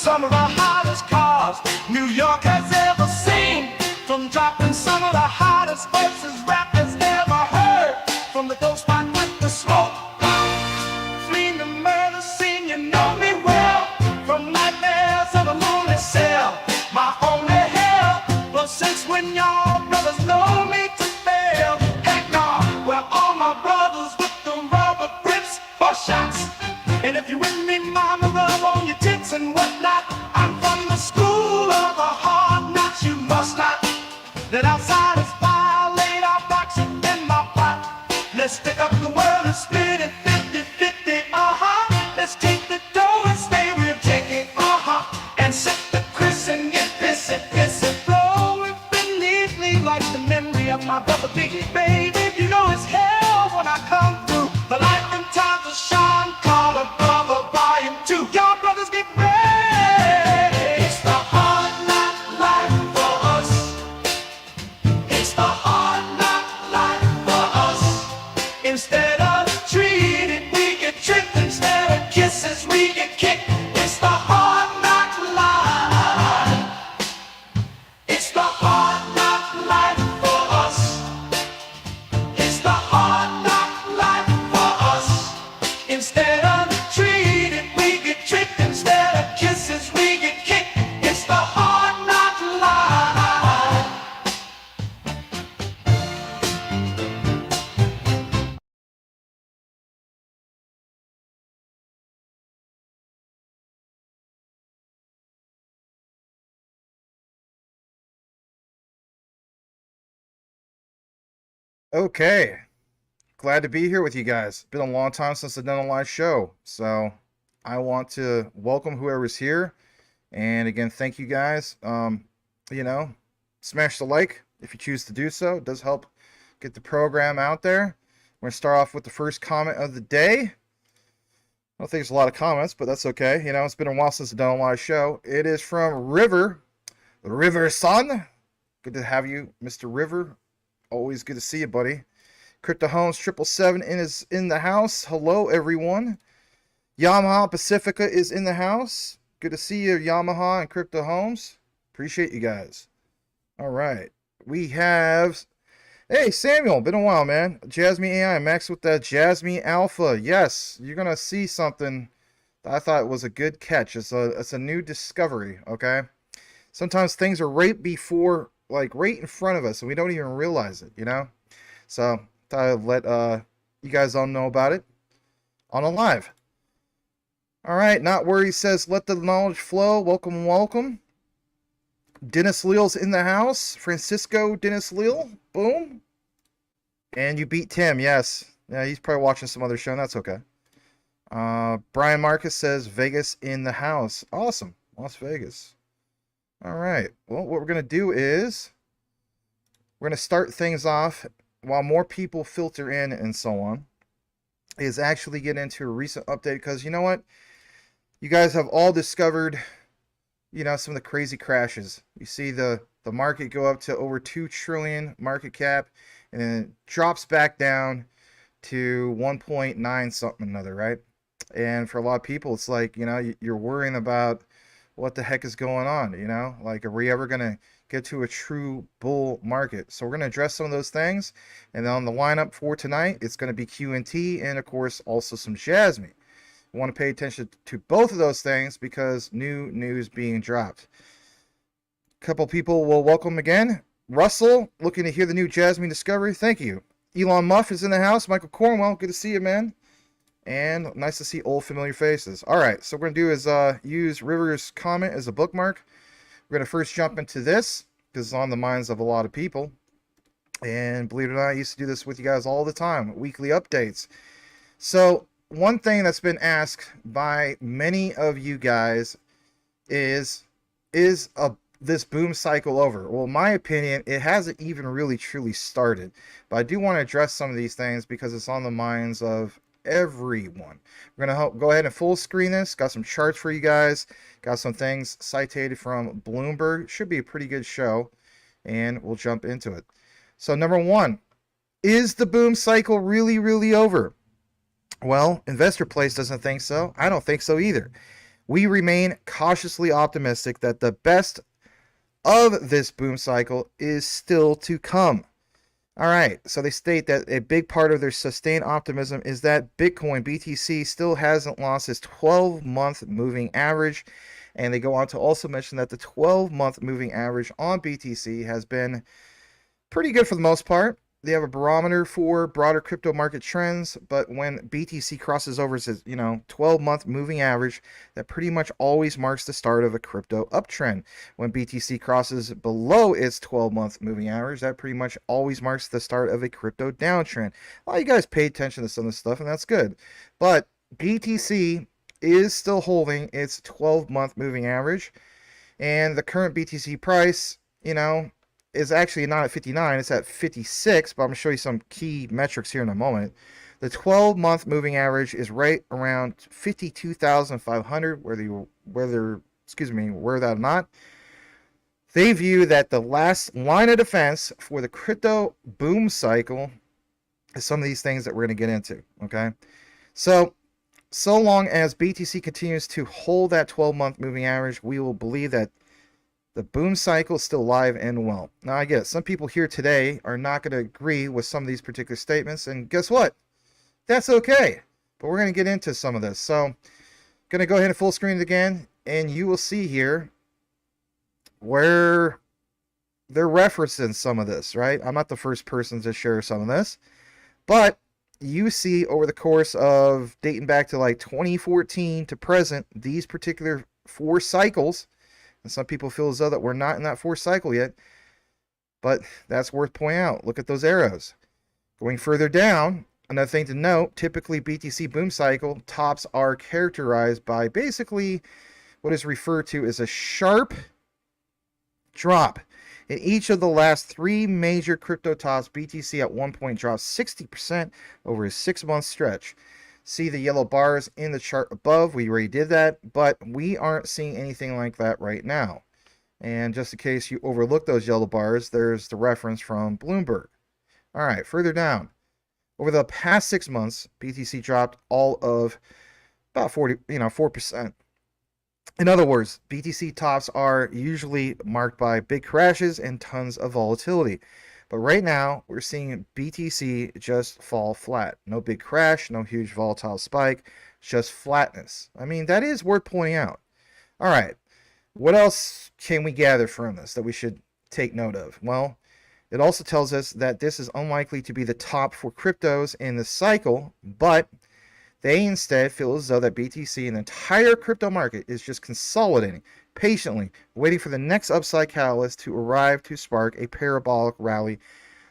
some of the hottest cars New York has ever seen. From dropping some of the hottest verses rappers ever heard. From the dope spot with the smoke, fleeing the murder scene, you know me well. From nightmares of a lonely cell, my only hell. But since when y'all brothers know me to fail? Heck no, we're all my brothers with the rubber grips for shots. And if you with me, mama, rub on your tits and whatnot. I'm from the school of the hard knocks. You must not let outsiders violate our box in my pot. Let's stick up the world and split it 50-50, Let's take the dough and stay real taking, And sip the Chris and get pissy, pissy. Flowing beneath me like the memory of my brother Biggie, baby. You know it's hell when I come through. The life and times of Sean Carter, brother, volume 2. Y'all brothers get ready. It's the hard knock life for us. It's the hard knock life for us. Instead of treated, we get tricked. Instead of kisses, we get kicked. It's the hard knock life. It's the hard knock life for us. It's the hard knock life for us. Instead of treated, we get tricked. Instead of kisses, we get kicked. It's the hard knock life. Okay, glad to be here with you guys. Been a long time since I've done a live show, so I want to welcome whoever's here. And again, thank you guys. Smash the like if you choose to do so. It does help get the program out there. We're going to start off with the first comment of the day. I don't think there's a lot of comments, but that's okay. It's been a while since I've done a live show. It is from River Son. Good to have you, Mr. River. Always good to see you, buddy. Crypto Homes 777 is in the house. Hello, everyone. Yamaha Pacifica is in the house. Good to see you, Yamaha and Crypto Homes. Appreciate you guys. All right. We have... Hey, Samuel. Been a while, man. Jasmy AI. Max with that Jasmy Alpha. Yes, you're going to see something that I thought was a good catch. It's a new discovery, okay? Sometimes things are right before... right in front of us, and we don't even realize it, So, thought I'd let you guys all know about it on a live. All right, Not Worried says, let the knowledge flow. Welcome, welcome. Dennis Leal's in the house. Francisco Dennis Leal. Boom. And you beat Tim, yes. Yeah, he's probably watching some other show, and that's okay. Brian Marcus says, Vegas in the house. Awesome. Las Vegas. All right, well, what we're going to do is we're going to start things off while more people filter in and so on, is actually get into a recent update, because you know what? You guys have all discovered, some of the crazy crashes. You see the market go up to over 2 trillion market cap, and then it drops back down to 1.9 something another, right? And for a lot of people, it's like, you're worrying about what the heck is going on, are we ever going to get to a true bull market? So we're going to address some of those things, and then on the lineup for tonight, it's going to be QNT, and of course also some Jasmy. We want to pay attention to both of those things because new news being dropped. A couple people will welcome again. Russell, looking to hear the new Jasmy discovery. Thank you. Elon Muff is in the house. Michael Cornwell, good to see you, man. And nice to see old familiar faces. All right, so what we're going to do is use River's comment as a bookmark. We're going to first jump into this because it's on the minds of a lot of people. And believe it or not, I used to do this with you guys all the time, weekly updates. So one thing that's been asked by many of you guys is this boom cycle over? Well, in my opinion, it hasn't even really truly started. But I do want to address some of these things because it's on the minds of everyone. We're going to go ahead and full screen this. Got some charts for you guys. Got some things cited from Bloomberg. Should be a pretty good show. And we'll jump into it. So number one, is the boom cycle really over? Well, Investor Place doesn't think so. I don't think so either. we remain cautiously optimistic that the best of this boom cycle is still to come. All right, so they state that a big part of their sustained optimism is that Bitcoin, BTC, still hasn't lost its 12-month moving average. And they go on to also mention that the 12-month moving average on BTC has been pretty good for the most part. They have a barometer for broader crypto market trends, but when BTC crosses over its 12-month moving average, that pretty much always marks the start of a crypto uptrend. When BTC crosses below its 12-month moving average, that pretty much always marks the start of a crypto downtrend. A lot of you guys pay attention to some of this stuff, and that's good. But BTC is still holding its 12-month moving average, and the current BTC price, is actually not at 59, it's at 56, but I'm going to show you some key metrics here in a moment. The 12-month moving average is right around 52,500, whether that or not. They view that the last line of defense for the crypto boom cycle is some of these things that we're going to get into, okay? So long as BTC continues to hold that 12-month moving average, we will believe that the boom cycle is still alive and well. Now, I get it. Some people here today are not going to agree with some of these particular statements, and guess what? That's okay. But we're going to get into some of this. So, I'm going to go ahead and full screen it again, and you will see here where they're referencing some of this, right? I'm not the first person to share some of this, but you see over the course of dating back to like 2014 to present, these particular 4 cycles. And some people feel as though that we're not in that 4th cycle yet, but that's worth pointing out. Look at those arrows. Going further down, another thing to note, typically BTC boom cycle tops are characterized by basically what is referred to as a sharp drop. In each of the last 3 major crypto tops, BTC at one point dropped 60% over a 6-month stretch. See the yellow bars in the chart above. We already did that, but we aren't seeing anything like that right now. And just in case you overlook those yellow bars, there's the reference from Bloomberg. All right, further down. Over the past 6 months, BTC dropped all of about 4%. In other words, BTC tops are usually marked by big crashes and tons of volatility. But right now, we're seeing BTC just fall flat. No big crash, no huge volatile spike, just flatness. I mean, that is worth pointing out. All right, what else can we gather from this that we should take note of? Well, it also tells us that this is unlikely to be the top for cryptos in the cycle, but they instead feel as though that BTC and the entire crypto market is just consolidating patiently, waiting for the next upside catalyst to arrive to spark a parabolic rally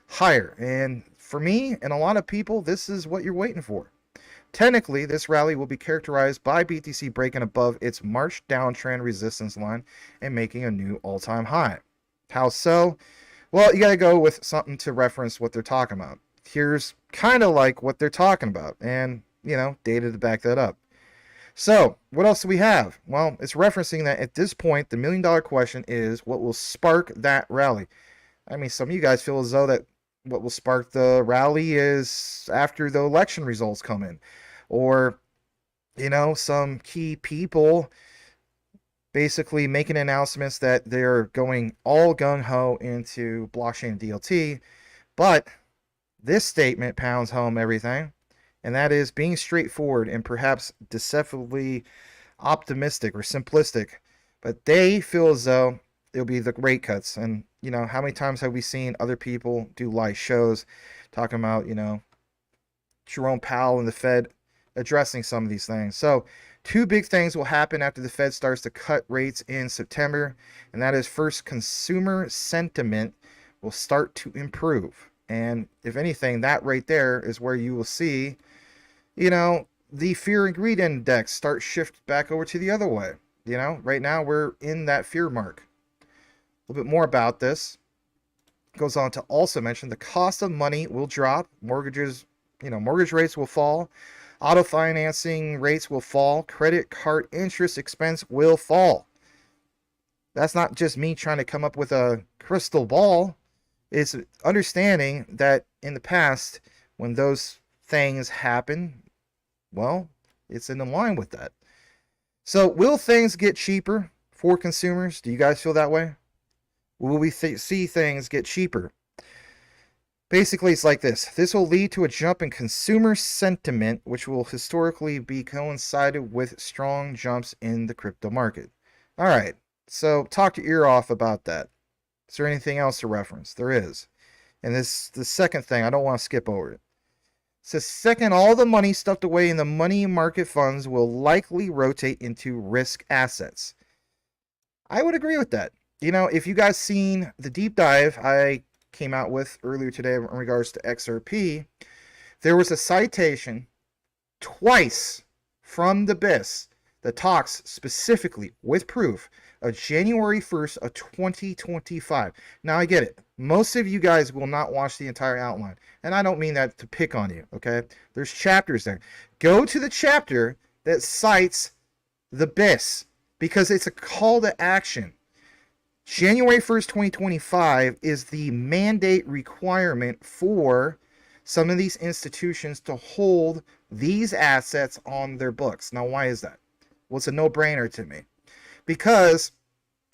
higher. And for me and a lot of people, this is what you're waiting for. Technically, this rally will be characterized by BTC breaking above its March downtrend resistance line and making a new all-time high. How so? Well, you got to go with something to reference what they're talking about. Here's kind of like what they're talking about, and data to back that up. So, what else do we have? Well, it's referencing that at this point, the $1,000,000 question is what will spark that rally? I mean, some of you guys feel as though that what will spark the rally is after the election results come in, or some key people basically making announcements that they're going all gung-ho into blockchain DLT. But this statement pounds home everything, and that is being straightforward and perhaps deceptively optimistic or simplistic. But they feel as though it'll be the rate cuts. And, how many times have we seen other people do live shows talking about, Jerome Powell and the Fed addressing some of these things. So 2 big things will happen after the Fed starts to cut rates in September. And that is, first, consumer sentiment will start to improve. And if anything, that right there is where you will see, the fear and greed index start shift back over to the other way. Right now we're in that fear mark. A little bit more about this. Goes on to also mention the cost of money will drop. Mortgage rates will fall. Auto financing rates will fall. Credit card interest expense will fall. That's not just me trying to come up with a crystal ball. It's understanding that in the past, when those things happen, well, it's in line with that. So will things get cheaper for consumers? Do you guys feel that way? Will we see things get cheaper? Basically, it's like this. This will lead to a jump in consumer sentiment, which will historically be coincided with strong jumps in the crypto market. All right, so talk your ear off about that. Is there anything else to reference? There is. And this the second thing, I don't want to skip over it. It says, second, all the money stuffed away in the money market funds will likely rotate into risk assets. I would agree with that. You know, if you guys seen the deep dive I came out with earlier today in regards to XRP, there was a citation twice from the BIS that talks specifically with proof of January 1st of 2025. Now I get it. Most of you guys will not watch the entire outline. And I don't mean that to pick on you, okay? There's chapters there. Go to the chapter that cites the BIS because it's a call to action. January 1st, 2025 is the mandate requirement for some of these institutions to hold these assets on their books. Now, why is that? Well, it's a no-brainer to me. Because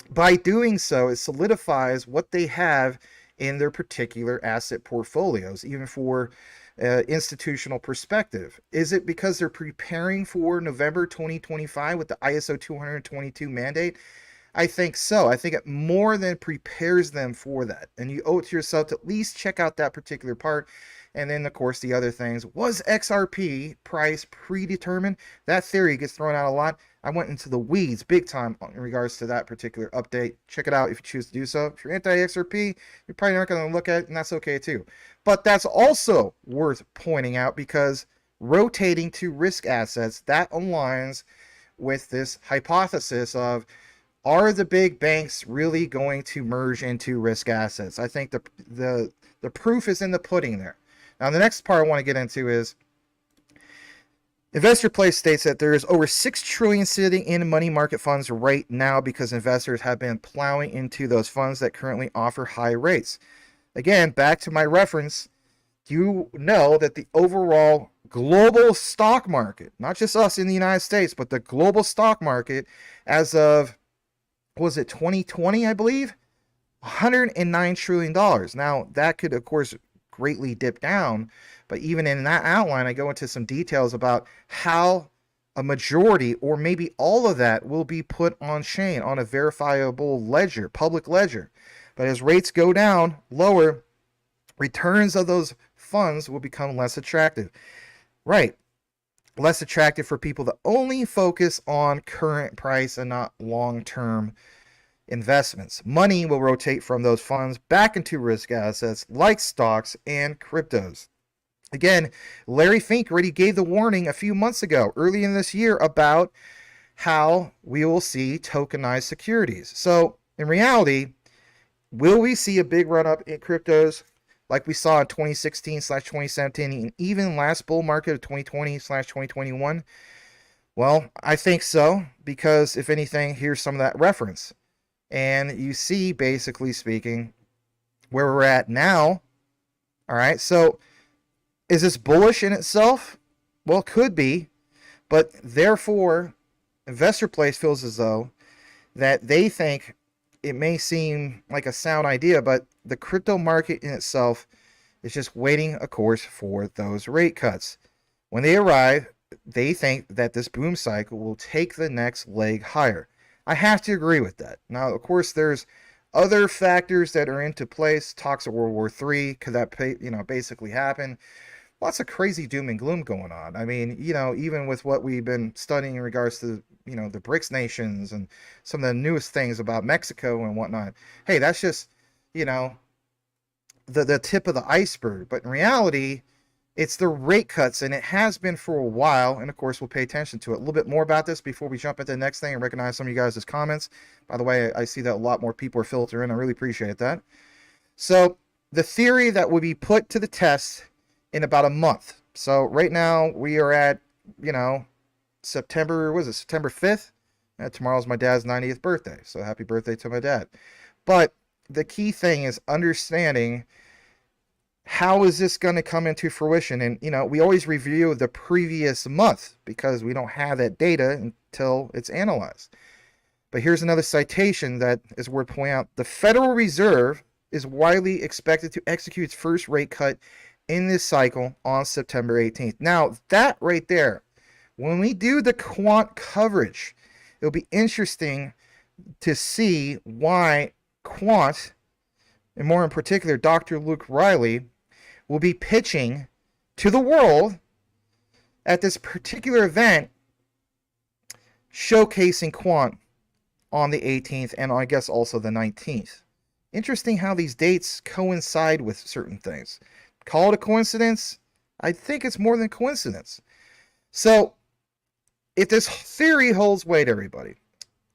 by doing so, it solidifies what they have in their particular asset portfolios, even for institutional perspective. Is it because they're preparing for November 2025 with the ISO 222 mandate? I think so. I think it more than prepares them for that. And you owe it to yourself to at least check out that particular part. And then, of course, the other things. Was XRP price predetermined? That theory gets thrown out a lot. I went into the weeds big time in regards to that particular update. Check it out if you choose to do so. If you're anti-XRP, you're probably not going to look at it, and that's okay too. But that's also worth pointing out because rotating to risk assets, that aligns with this hypothesis of, are the big banks really going to merge into risk assets? I think the proof is in the pudding there. Now, the next part I want to get into is Investor Place states that there is over $6 trillion sitting in money market funds right now because investors have been plowing into those funds that currently offer high rates. Again, back to my reference, you know that the overall global stock market, not just us in the United States, but the global stock market as of, was it 2020, I believe? $109 trillion. Now, that could, of course, greatly dip down, but even in that outline, I go into some details about how a majority or maybe all of that will be put on chain, on a verifiable ledger, public ledger. But as rates go down lower, returns of those funds will become less attractive. Right. Less attractive for people that only focus on current price and not long-term investments. Money will rotate from those funds back into risk assets like stocks and cryptos. Again, Larry Fink already gave the warning a few months ago, early in this year, about how we will see tokenized securities. So, in reality, will we see a big run-up in cryptos like we saw in 2016/2017 and even last bull market of 2020/2021? Well, I think so, because if anything, here's some of that reference. And you see, basically speaking, where we're at now. All right, so is this bullish in itself? Well, it could be, but therefore, Investor Place feels as though that they think it may seem like a sound idea, but the crypto market in itself is just waiting, of course, for those rate cuts. When they arrive, they think that this boom cycle will take the next leg higher. I have to agree with that. Now, of course, there's other factors that are into place. Talks of World War III, could that basically happen? Lots of crazy doom and gloom going on. I mean, even with what we've been studying in regards to, the BRICS nations and some of the newest things about Mexico and whatnot. Hey, that's just, the tip of the iceberg. But in reality, it's the rate cuts, and it has been for a while. And of course, we'll pay attention to it. A little bit more about this before we jump into the next thing and recognize some of you guys' comments. By the way, I see that a lot more people are filtering. I really appreciate that. So the theory that will be put to the test in about a month. So right now we are at, September 5th? Tomorrow's my dad's 90th birthday. So happy birthday to my dad. But the key thing is understanding how is this going to come into fruition? And, we always review the previous month because we don't have that data until it's analyzed. But here's another citation that is worth pointing out. The Federal Reserve is widely expected to execute its first rate cut in this cycle on September 18th. Now, that right there, when we do the quant coverage, it'll be interesting to see why Quant, and more in particular, Dr. Luke Riley, will be pitching to the world at this particular event, showcasing Quant on the 18th and I guess also the 19th. Interesting how these dates coincide with certain things. Call it a coincidence? I think it's more than coincidence. So, if this theory holds weight, everybody,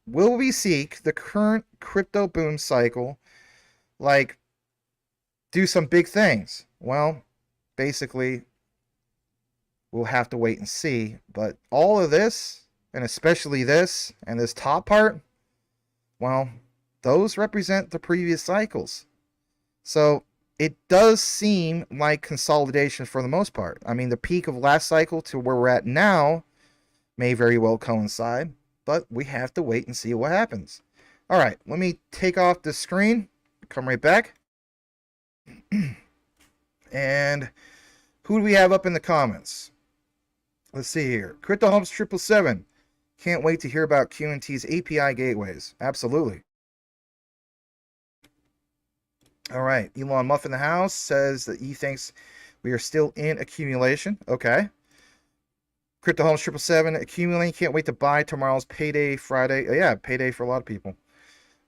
will we seek the current crypto boom cycle, like, do some big things? Well, basically, we'll have to wait and see. But all of this, and especially this, and this top part, well, those represent the previous cycles. So it does seem like consolidation for the most part. I mean, the peak of last cycle to where we're at now may very well coincide, but we have to wait and see what happens. All right, let me take off the screen, come right back. And who do we have up in the comments? Let's see here. Crypto Homes 777. Can't wait to hear about QNT's API gateways. Absolutely. All right. Elon Muff in the house says that he thinks we are still in accumulation. Okay. Crypto Homes 777 accumulating. Can't wait to buy tomorrow's payday Friday. Yeah, payday for a lot of people.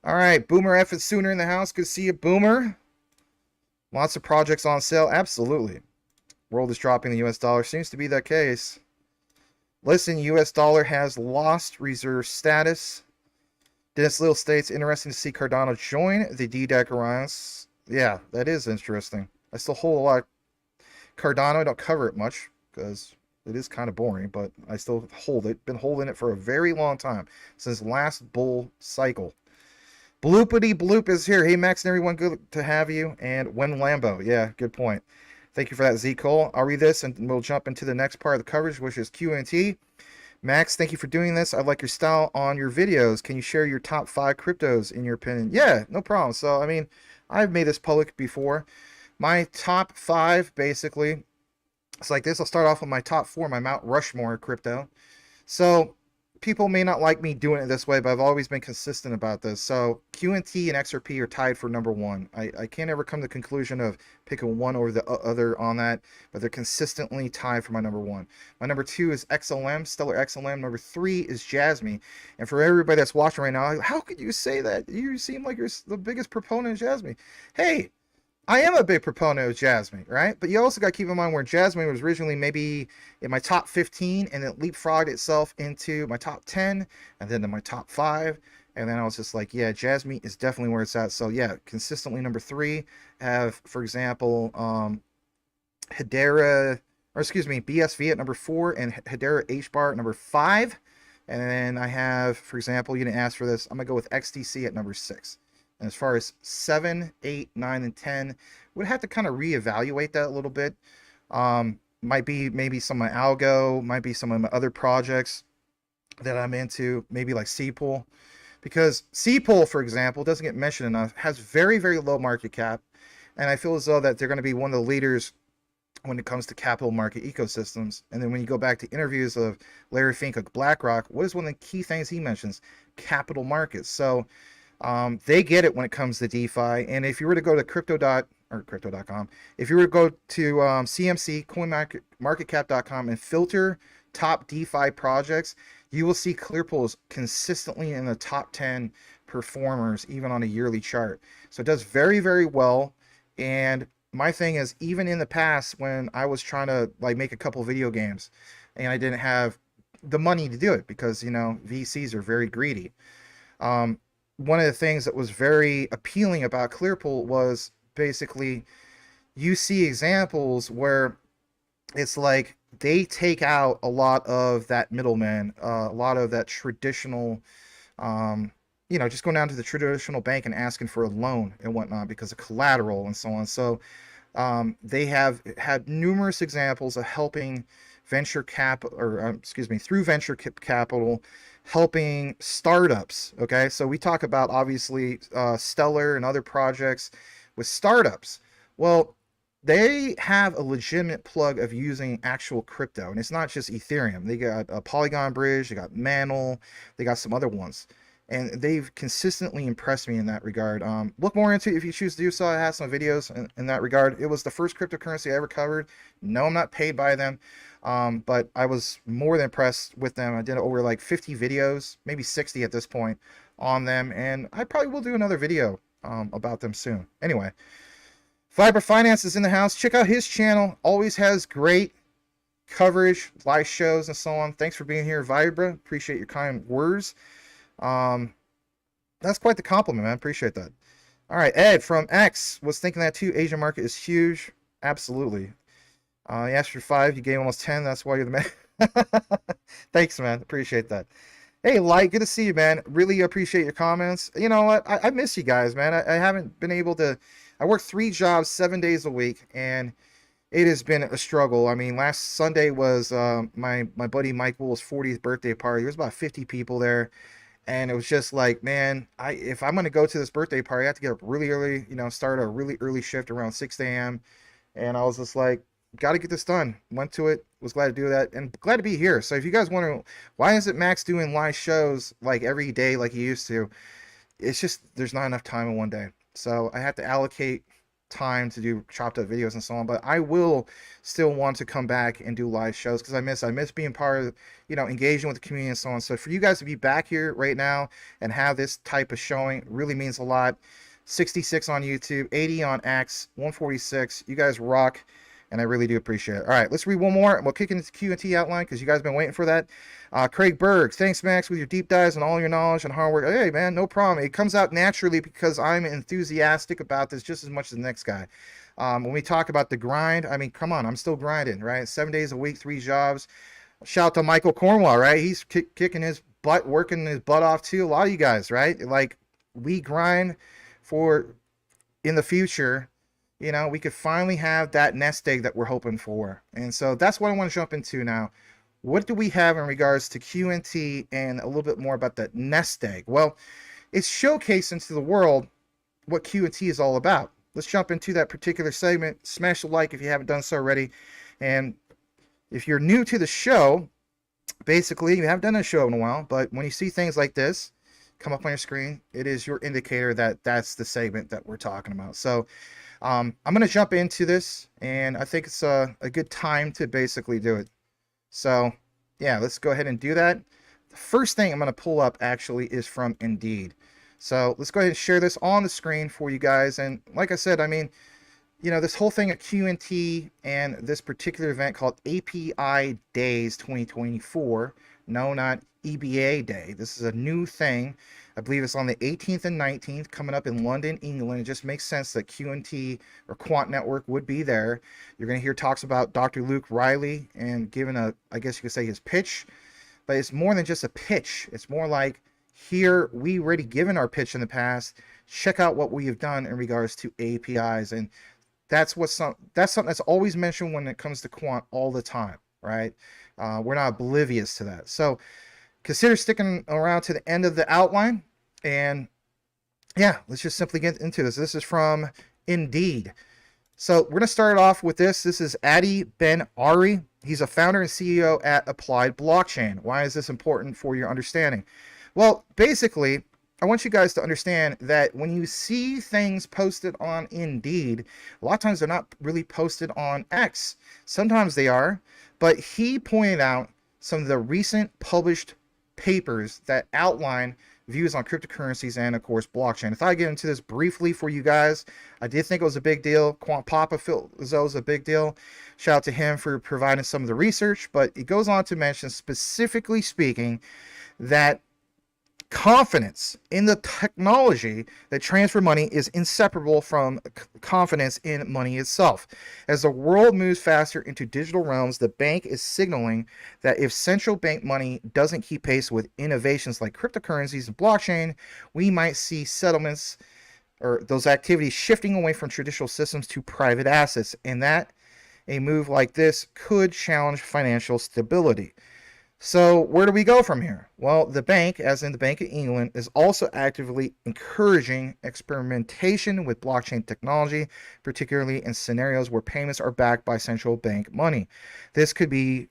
All right. Boomer F is sooner in the house. Good to see you, Boomer. Lots of projects on sale. Absolutely. World is dropping the US dollar. Seems to be that case. Listen, US dollar has lost reserve status. Dennis Little states, interesting to see Cardano join the DDEC Alliance. Yeah, that is interesting. I still hold a lot of Cardano. I don't cover it much because it is kind of boring, but I still hold it. Been holding it for a very long time, since last bull cycle. Bloopity Bloop is here. Hey, Max and everyone, good to have you. And When Lambo. Yeah, good point. Thank you for that, Z. Cole. I'll read this and we'll jump into the next part of the coverage, which is QNT. Max, thank you for doing this. I like your style on your videos. Can you share your top 5 cryptos in your opinion? Yeah, no problem. So, I mean, I've made this public before. My top 5, basically, it's like this. I'll start off with my top 4, my Mount Rushmore crypto. So, people may not like me doing it this way, but I've always been consistent about this. So QNT and XRP are tied for number 1. I can't ever come to the conclusion of picking one over the other on that, but they're consistently tied for my number 1. My number 2 is XLM, Stellar XLM. Number 3 is Jasmy. And for everybody that's watching right now, how could you say that? You seem like you're the biggest proponent of Jasmy. Hey, I am a big proponent of Jasmy, right? But you also got to keep in mind where Jasmy was originally maybe in my top 15, and it leapfrogged itself into my top 10, and then to my top 5. And then I was just like, yeah, Jasmy is definitely where it's at. So yeah, consistently number 3. Have, for example, BSV at number 4, and Hedera HBAR at number 5. And then I have, for example, you didn't ask for this, I'm going to go with XTC at number 6. And as far as 7, 8, 9, and 10, would have to kind of reevaluate that a little bit. Might be maybe some of my algo, might be some of my other projects that I'm into, maybe like C-Pool. Because C-Pool, for example, doesn't get mentioned enough, has very, very low market cap. And I feel as though that they're going to be one of the leaders when it comes to capital market ecosystems. And then when you go back to interviews of Larry Fink of BlackRock, what is one of the key things he mentions? Capital markets. So they get it when it comes to DeFi. And if you were to go to crypto.com, if you were to go to CMC, coinmarketcap.com, and filter top DeFi projects, you will see Clearpool is consistently in the top 10 performers, even on a yearly chart. So it does very, very well. And my thing is, even in the past when I was trying to like make a couple video games and I didn't have the money to do it because, VCs are very greedy. One of the things that was very appealing about Clearpool was basically you see examples where it's like they take out a lot of that middleman, a lot of that traditional, just going down to the traditional bank and asking for a loan and whatnot because of collateral and so on. So They have had numerous examples of helping venture cap, or excuse me, through venture capital, helping startups. Okay, so we talk about obviously Stellar and other projects with startups. Well, they have a legitimate plug of using actual crypto, and it's not just Ethereum. They got a Polygon Bridge, they got Mantle, they got some other ones, and they've consistently impressed me in that regard. Look more into it if you choose to do so. I have some videos in that regard. It was the first cryptocurrency I ever covered. No, I'm not paid by them, but I was more than impressed with them. I did over like 50 videos, maybe 60 at this point, on them, and I probably will do another video about them soon. Anyway, Fiber Finance is in the house. Check out his channel. Always has great coverage, live shows, and so on. Thanks for being here, Vibra. Appreciate your kind words. That's quite the compliment, man. Appreciate that. All right, Ed from X was thinking that too. Asian market is huge. Absolutely. You asked for 5, you gave almost 10. That's why you're the man. Thanks, man. Appreciate that. Hey, Light, good to see you, man. Really appreciate your comments. You know what? I miss you guys, man. I haven't been able to. I work 3 jobs, 7 days a week, and it has been a struggle. I mean, last Sunday was my buddy Mike Wool's 40th birthday party. There was about 50 people there, and it was just like, man, if I'm gonna go to this birthday party, I have to get up really early. You know, start a really early shift around 6 a.m. And I was just like, got to get this done. Went to it. Was glad to do that, and glad to be here. So if you guys wonder why isn't Max doing live shows like every day like he used to, it's just there's not enough time in one day. So I have to allocate time to do chopped up videos and so on, but I will still want to come back and do live shows because I miss being part of, you know, engaging with the community and so on. So for you guys to be back here right now and have this type of showing really means a lot. 66 on YouTube, 80 on X, 146. You guys rock, and I really do appreciate it. All right, let's read one more, and we'll kick into the QNT outline because you guys have been waiting for that. Craig Berg, thanks, Max, with your deep dives and all your knowledge and hard work. Hey, man, no problem. It comes out naturally because I'm enthusiastic about this just as much as the next guy. When we talk about the grind, I mean, come on, I'm still grinding, right? 7 days a week, 3 jobs. Shout out to Michael Cornwell, right? He's kicking his butt, working his butt off too. A lot of you guys, right? Like, we grind for in the future, you know, we could finally have that nest egg that we're hoping for. And so that's what I want to jump into now. What do we have in regards to QNT and a little bit more about that nest egg? Well, it's showcasing to the world what QNT is all about. Let's jump into that particular segment. Smash the like if you haven't done so already. And if you're new to the show, basically, you haven't done a show in a while, but when you see things like this come up on your screen, it is your indicator that that's the segment that we're talking about. So I'm going to jump into this, and I think it's a good time to basically do it. So yeah, let's go ahead and do that. The first thing I'm going to pull up actually is from Indeed. So let's go ahead and share this on the screen for you guys. And like I said, I mean, you know, this whole thing at QNT and this particular event called API Days 2024, no, not EBA Day. This is a new thing. I believe it's on the 18th and 19th, coming up in London, England. It just makes sense that QNT or Quant Network would be there. You're going to hear talks about Dr. Luke Riley and giving I guess you could say his pitch. But it's more than just a pitch. It's more like, here, we already given our pitch in the past. Check out what we have done in regards to APIs. And that's something that's always mentioned when it comes to Quant all the time, right? We're not oblivious to that. So consider sticking around to the end of the outline. And yeah, let's just simply get into this. This is from Indeed. So we're going to start off with this. This is Adi Ben Ari. He's a founder and CEO at Applied Blockchain. Why is this important for your understanding? Well, basically, I want you guys to understand that when you see things posted on Indeed, a lot of times they're not really posted on X. Sometimes they are, but he pointed out some of the recent published papers that outline views on cryptocurrencies and, of course, blockchain. I thought I'd get into this briefly for you guys. I did think it was a big deal. Quant Papa felt as though it was a big deal. Shout out to him for providing some of the research, but it goes on to mention, specifically speaking, that confidence in the technology that transfer money is inseparable from confidence in money itself. As the world moves faster into digital realms, the bank is signaling that if central bank money doesn't keep pace with innovations like cryptocurrencies and blockchain, we might see settlements or those activities shifting away from traditional systems to private assets, and that a move like this could challenge financial stability. So where do we go from here? Well, the bank, as in the Bank of England, is also actively encouraging experimentation with blockchain technology, particularly in scenarios where payments are backed by central bank money. This could be,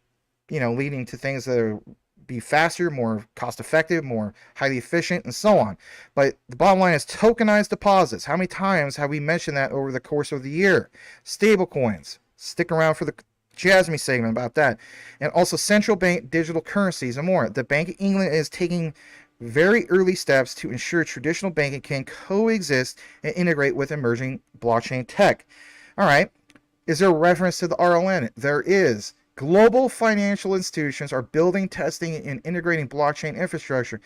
leading to things that are be faster, more cost effective, more highly efficient, and so on. But the bottom line is tokenized deposits. How many times have we mentioned that over the course of the year? Stable coins. Stick around for the Jasmy segment about that. And also central bank digital currencies and more. The Bank of England is taking very early steps to ensure traditional banking can coexist and integrate with emerging blockchain tech. All right. Is there a reference to the RLN? There is. Global financial institutions are building, testing, and integrating blockchain infrastructure.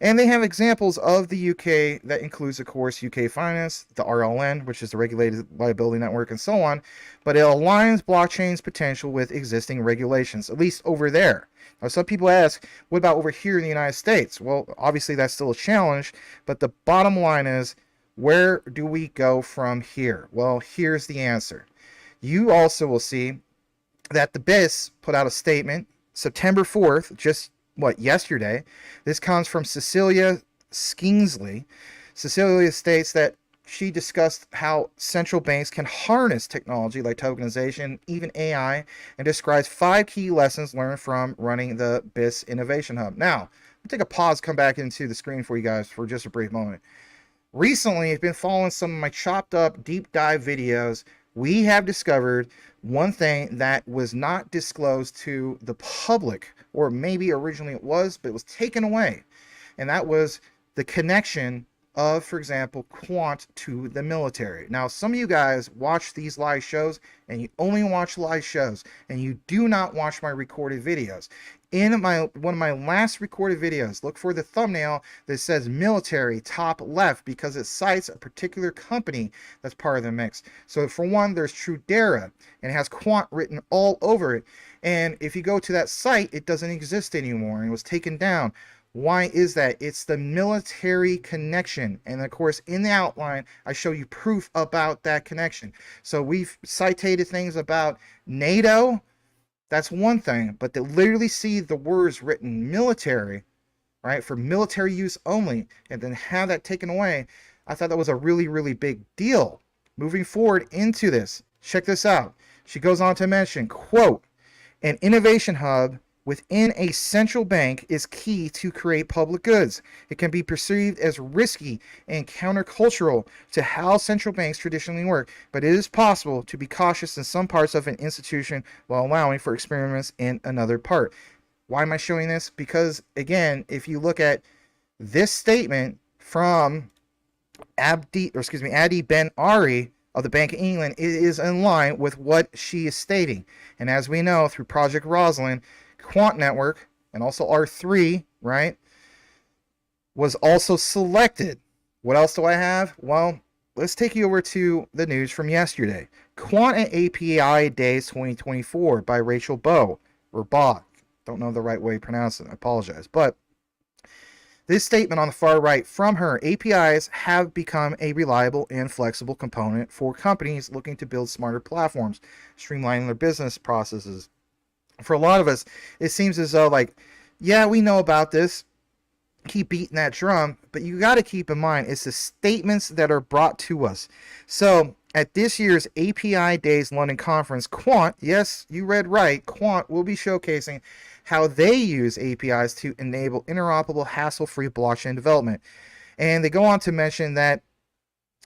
And they have examples of the UK that includes, of course, UK Finance, the RLN, which is the Regulated Liability Network, and so on. But it aligns blockchain's potential with existing regulations, at least over there. Now, some people ask, what about over here in the United States? Well, obviously, that's still a challenge. But the bottom line is, where do we go from here? Well, here's the answer. You also will see that the BIS put out a statement September 4th, just yesterday. This comes from Cecilia Skingsley. Cecilia states that she discussed how central banks can harness technology like tokenization, even AI, and describes 5 key lessons learned from running the BIS Innovation Hub. Now, I'll take a pause, come back into the screen for you guys for just a brief moment. Recently, I've been following some of my chopped up deep dive videos. We have discovered one thing that was not disclosed to the public, or maybe originally it was, but it was taken away. And that was the connection of, for example, Quant to the military. Now, some of you guys watch these live shows, and you only watch live shows, and you do not watch my recorded videos. In one of my last recorded videos, look for the thumbnail that says military top left, because it cites a particular company that's part of the mix. So for one, there's Trudera, and it has Quant written all over it. And if you go to that site, it doesn't exist anymore, and it was taken down. Why is that? It's the military connection. And of course, in the outline, I show you proof about that connection. So we've cited things about NATO. That's one thing, but to literally see the words written military, right, for military use only, and then have that taken away, I thought that was a really, really big deal. Moving forward into this, check this out. She goes on to mention, quote, an innovation hub within a central bank is key to create public goods. It can be perceived as risky and countercultural to how central banks traditionally work, but it is possible to be cautious in some parts of an institution while allowing for experiments in another part. Why am I showing this? Because, again, if you look at this statement from Adi Ben Ari of the Bank of England, it is in line with what she is stating. And as we know, through Project Rosalind, Quant Network, and also R3, right, was also selected. What else do I have? Well, let's take you over to the news from yesterday. Quant APIDAYS 2024 by Rachel Bowe, or Bach. Don't know the right way to pronounce it. I apologize. But this statement on the far right from her, APIs have become a reliable and flexible component for companies looking to build smarter platforms, streamlining their business processes. For a lot of us, it seems as though, yeah, we know about this, keep beating that drum, but you got to keep in mind, it's the statements that are brought to us. So at this year's API Days London conference, Quant, yes, you read right, Quant will be showcasing how they use APIs to enable interoperable, hassle-free blockchain development. And they go on to mention that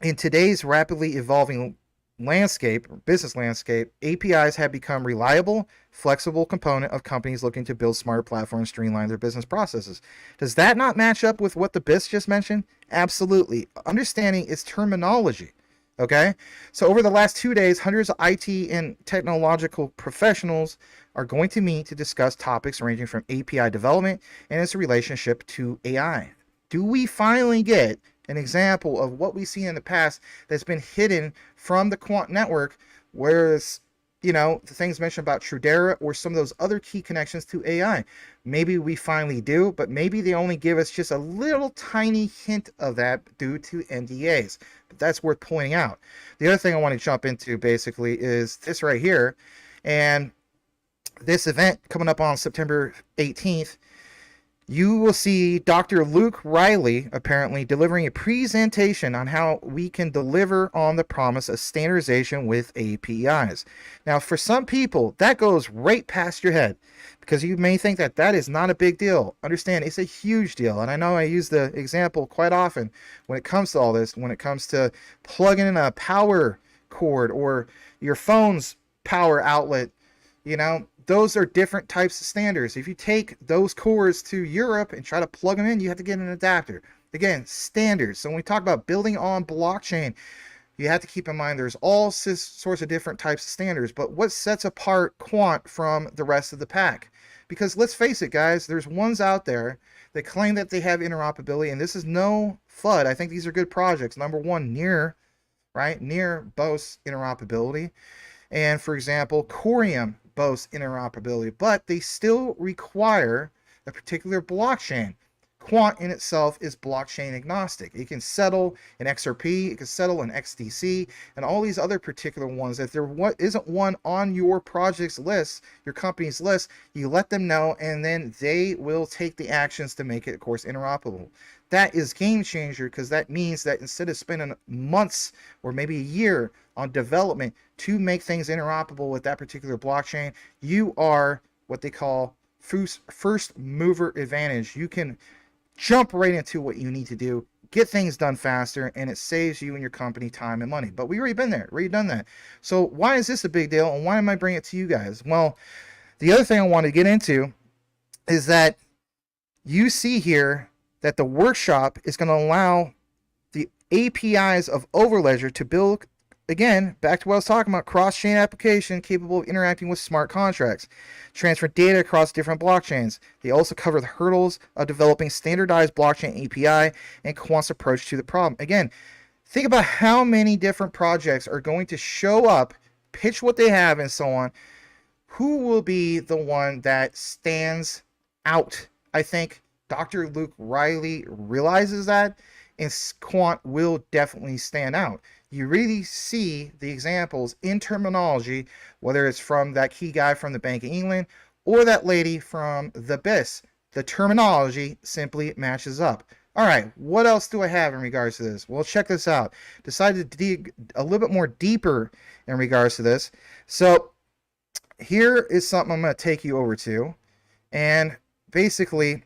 in today's rapidly evolving business landscape, APIs have become reliable, flexible component of companies looking to build smarter platforms, streamline their business processes. Does that not match up with what the BIS just mentioned? Absolutely. Understanding its terminology. Okay? So over the last 2 days, hundreds of IT and technological professionals are going to meet to discuss topics ranging from API development and its relationship to AI. Do we finally get an example of what we see in the past that's been hidden from the Quant network, whereas, the things mentioned about Trudera or some of those other key connections to AI. Maybe we finally do, but maybe they only give us just a little tiny hint of that due to NDAs. But that's worth pointing out. The other thing I want to jump into basically is this right here. And this event coming up on September 18th, you will see Dr. Luke Riley apparently delivering a presentation on how we can deliver on the promise of standardization with APIs. Now, for some people, that goes right past your head because you may think that that is not a big deal. Understand, it's a huge deal. And I know I use the example quite often when it comes to all this, when it comes to plugging in a power cord or your phone's power outlet, those are different types of standards. If you take those cords to Europe and try to plug them in, you have to get an adapter. Again, standards. So when we talk about building on blockchain, you have to keep in mind there's all sorts of different types of standards. But what sets apart Quant from the rest of the pack? Because let's face it, guys, there's ones out there that claim that they have interoperability, and this is no FUD. I think these are good projects. Number one, Near boasts interoperability. And for example, Corium boasts interoperability, but they still require a particular blockchain. Quant in itself is blockchain agnostic. It can settle in XRP, it can settle in XDC, and all these other particular ones. If there isn't one on your project's list, your company's list, you let them know, and then they will take the actions to make it, of course, interoperable. That is game changer because that means that instead of spending months or maybe a year on development to make things interoperable with that particular blockchain, you are what they call first mover advantage. You can jump right into what you need to do, get things done faster, and it saves you and your company time and money. But we've already been there, already done that. So why is this a big deal, and why am I bringing it to you guys? Well, the other thing I want to get into is that you see here that the workshop is going to allow the APIs of Overledger to build, again, back to what I was talking about, cross-chain application capable of interacting with smart contracts, transfer data across different blockchains. They also cover the hurdles of developing standardized blockchain API and Quant's approach to the problem. Again, think about how many different projects are going to show up, pitch what they have, and so on. Who will be the one that stands out? I think Dr. Luke Riley realizes that, and Quant will definitely stand out. You really see the examples in terminology, whether it's from that key guy from the Bank of England or that lady from the BIS. The terminology simply matches up. All right, what else do I have in regards to this? Well, check this out. Decided to dig a little bit more deeper in regards to this. So here is something I'm going to take you over to. And basically,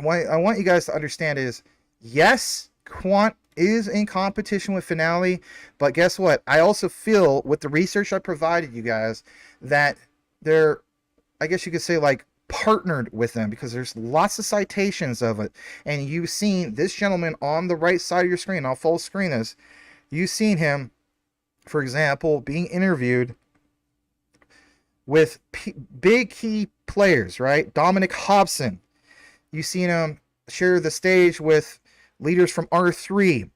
what I want you guys to understand is, yes, Quant is in competition with Finale, but guess what? I also feel with the research I provided you guys that they're, I guess you could say, like, partnered with them, because there's lots of citations of it. And you've seen this gentleman on the right side of your screen. I'll full screen this. You've seen him, for example, being interviewed with big key players, right? Dominic Hobson. You've seen him share the stage with leaders from R3.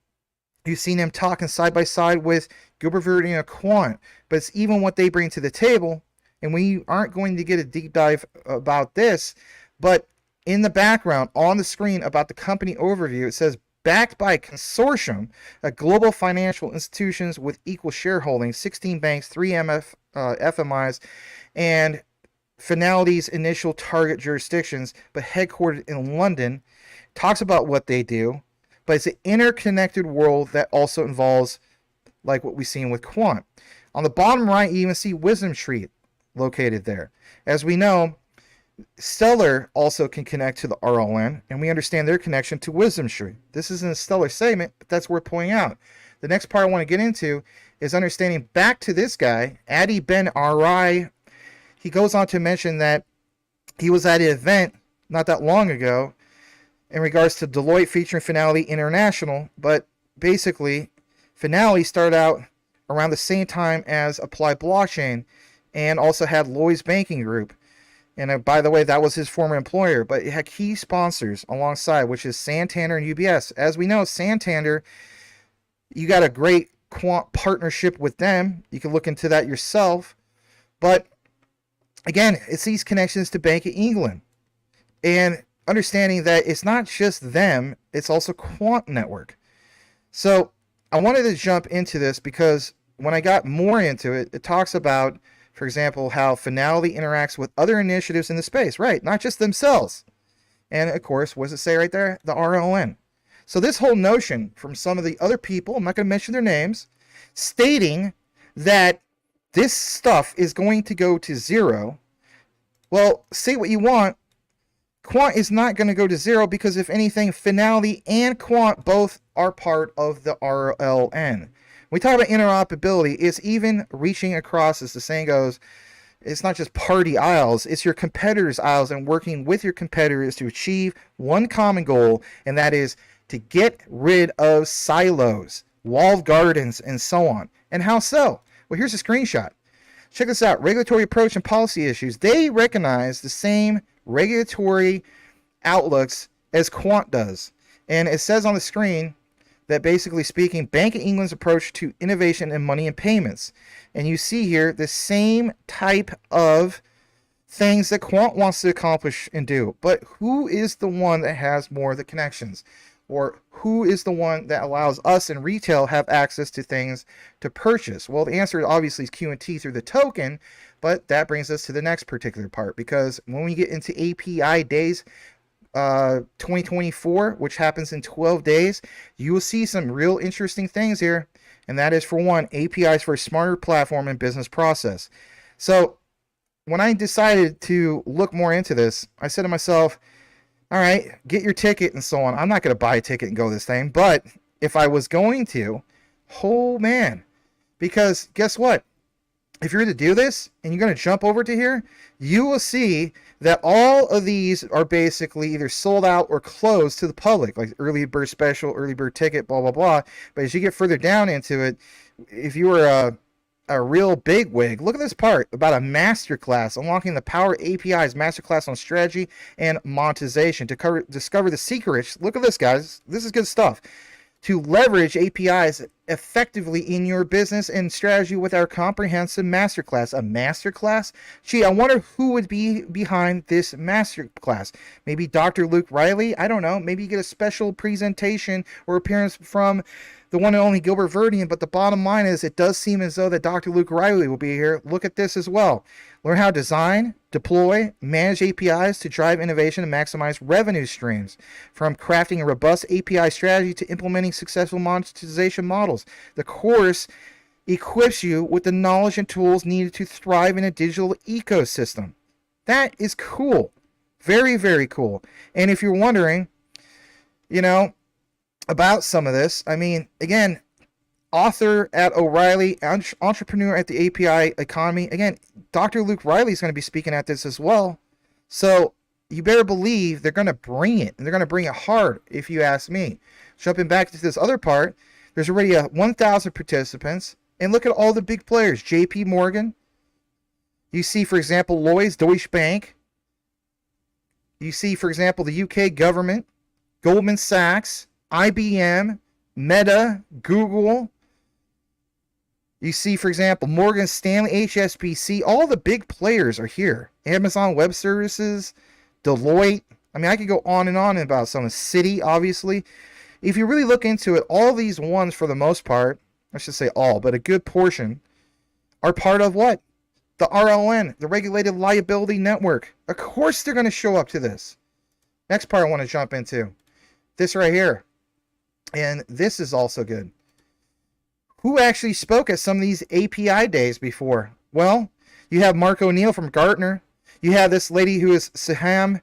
You've seen him talking side by side with Gilbert Verdi and Quant. But it's even what they bring to the table. And we aren't going to get a deep dive about this, but in the background on the screen about the company overview, it says backed by a consortium of global financial institutions with equal shareholding, 16 banks, 3 FMIs, and Finality's initial target jurisdictions, but headquartered in London. Talks about what they do, but it's an interconnected world that also involves, like what we've seen with Quant. On the bottom right, you even see Wisdom Tree located there. As we know, Stellar also can connect to the RLN, and we understand their connection to Wisdom Tree. This isn't a Stellar segment, but that's worth pointing out. The next part I want to get into is understanding back to this guy, Adi Ben Arai. He goes on to mention that he was at an event not that long ago in regards to Deloitte featuring Finality International, but basically Finality started out around the same time as Applied Blockchain and also had Lloyd's Banking Group. And by the way, that was his former employer, but it had key sponsors alongside, which is Santander and UBS. As we know, Santander, you got a great Quant partnership with them. You can look into that yourself. But again, it's these connections to Bank of England. And understanding that it's not just them, it's also Quant Network. So I wanted to jump into this because when I got more into it, it talks about, for example, how Finality interacts with other initiatives in the space, right? Not just themselves. And of course, what does it say right there? The RON. So this whole notion from some of the other people, I'm not going to mention their names, stating that this stuff is going to go to zero. Well, say what you want. Quant is not going to go to zero because, if anything, Finality and Quant both are part of the RLN. When we talk about interoperability, it's even reaching across, as the saying goes, it's not just party aisles, it's your competitors' aisles, and working with your competitors to achieve one common goal, and that is to get rid of silos, walled gardens, and so on. And how so? Well, here's a screenshot. Check this out. Regulatory approach and policy issues. They recognize the same regulatory outlooks as Quant does. And it says on the screen that, basically speaking, Bank of England's approach to innovation and money and payments. And you see here the same type of things that Quant wants to accomplish and do. But who is the one that has more of the connections? Or who is the one that allows us in retail have access to things to purchase? Well, the answer obviously is QNT through the token, but that brings us to the next particular part, because when we get into API days 2024, which happens in 12 days, you will see some real interesting things here. And that is, for one, APIs for a smarter platform and business process. So when I decided to look more into this, I said to myself, all right, get your ticket and so on. I'm not going to buy a ticket and go this thing, but if I was going to, oh man, because guess what? If you're to do this and you're going to jump over to here, you will see that all of these are basically either sold out or closed to the public, like early bird special, early bird ticket, blah, blah, blah. But as you get further down into it, if you were a real big wig, look at this part about a masterclass, unlocking the power APIs, masterclass on strategy and monetization to discover the secrets. Look at this, guys. This is good stuff. To leverage APIs effectively in your business and strategy with our comprehensive masterclass. A masterclass? Gee, I wonder who would be behind this masterclass. Maybe Dr. Luke Riley? I don't know. Maybe you get a special presentation or appearance from the one and only Gilbert Verdian, but the bottom line is it does seem as though that Dr. Luke Riley will be here. Look at this as well. Learn how to design, deploy, manage APIs to drive innovation and maximize revenue streams. From crafting a robust API strategy to implementing successful monetization models. The course equips you with the knowledge and tools needed to thrive in a digital ecosystem. That is cool. Very, very cool. And if you're wondering, about some of this, I mean, again, author at O'Reilly, entrepreneur at the API economy. Again, Dr. Luke Riley is going to be speaking at this as well. So you better believe they're going to bring it, and they're going to bring it hard, if you ask me. Jumping back to this other part, there's already 1,000 participants, and look at all the big players. JP Morgan. You see, for example, Lloyds, Deutsche Bank. You see, for example, the UK government, Goldman Sachs, IBM, Meta, Google. You see, for example, Morgan Stanley, HSBC. All the big players are here. Amazon Web Services, Deloitte. I mean, I could go on and on about some. Citi, obviously. If you really look into it, all these ones, for the most part, I should say all, but a good portion, are part of what? The RLN, the Regulated Liability Network. Of course they're going to show up to this. Next part I want to jump into. This right here. And this is also good. Who actually spoke at some of these API days before? Well, you have Mark O'Neill from Gartner. You have this lady who is Saham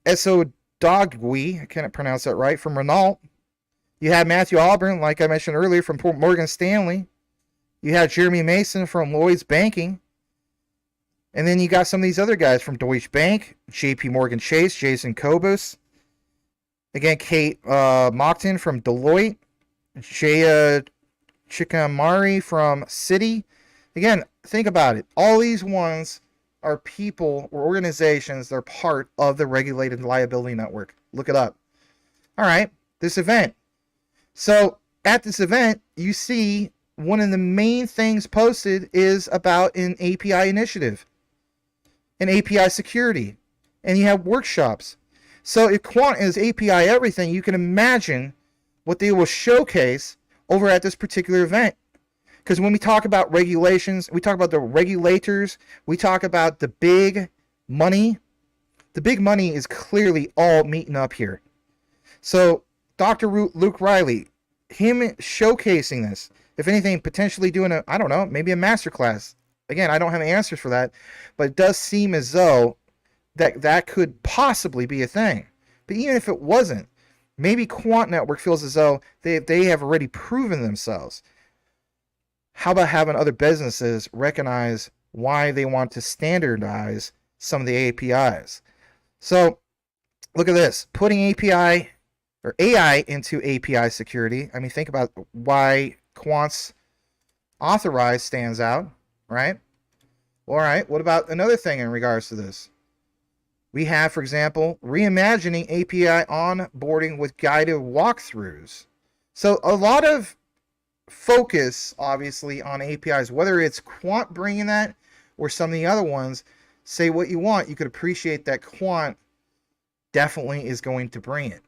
Esodagwi, I can't pronounce that right, from Renault. You have Matthew Auburn, like I mentioned earlier, from Morgan Stanley. You have Jeremy Mason from Lloyds Banking. And then you got some of these other guys from Deutsche Bank, JP Morgan Chase, Jason Kobus. Again, Kate Mockton from Deloitte. Jaya Chikamari from Citi. Again, think about it. All these ones are people or organizations that are part of the Regulated Liability Network. Look it up. All right, this event. So at this event, you see one of the main things posted is about an API initiative, an API security, and you have workshops. So if Quant is API everything, you can imagine what they will showcase over at this particular event. Because when we talk about regulations, we talk about the regulators, we talk about the big money. The big money is clearly all meeting up here. So Dr. Luke Riley, him showcasing this, if anything, potentially doing a, I don't know, maybe a masterclass. Again, I don't have answers for that, but it does seem as though that could possibly be a thing. But even if it wasn't, maybe Quant Network feels as though they have already proven themselves. How about having other businesses recognize why they want to standardize some of the APIs? So look at this, putting API or AI into API security. I mean, think about why Quant's authorized stands out, right? All right, what about another thing in regards to this? We have, for example, reimagining API onboarding with guided walkthroughs. So a lot of focus, obviously, on APIs, whether it's Quant bringing that or some of the other ones. Say what you want. You could appreciate that Quant definitely is going to bring it.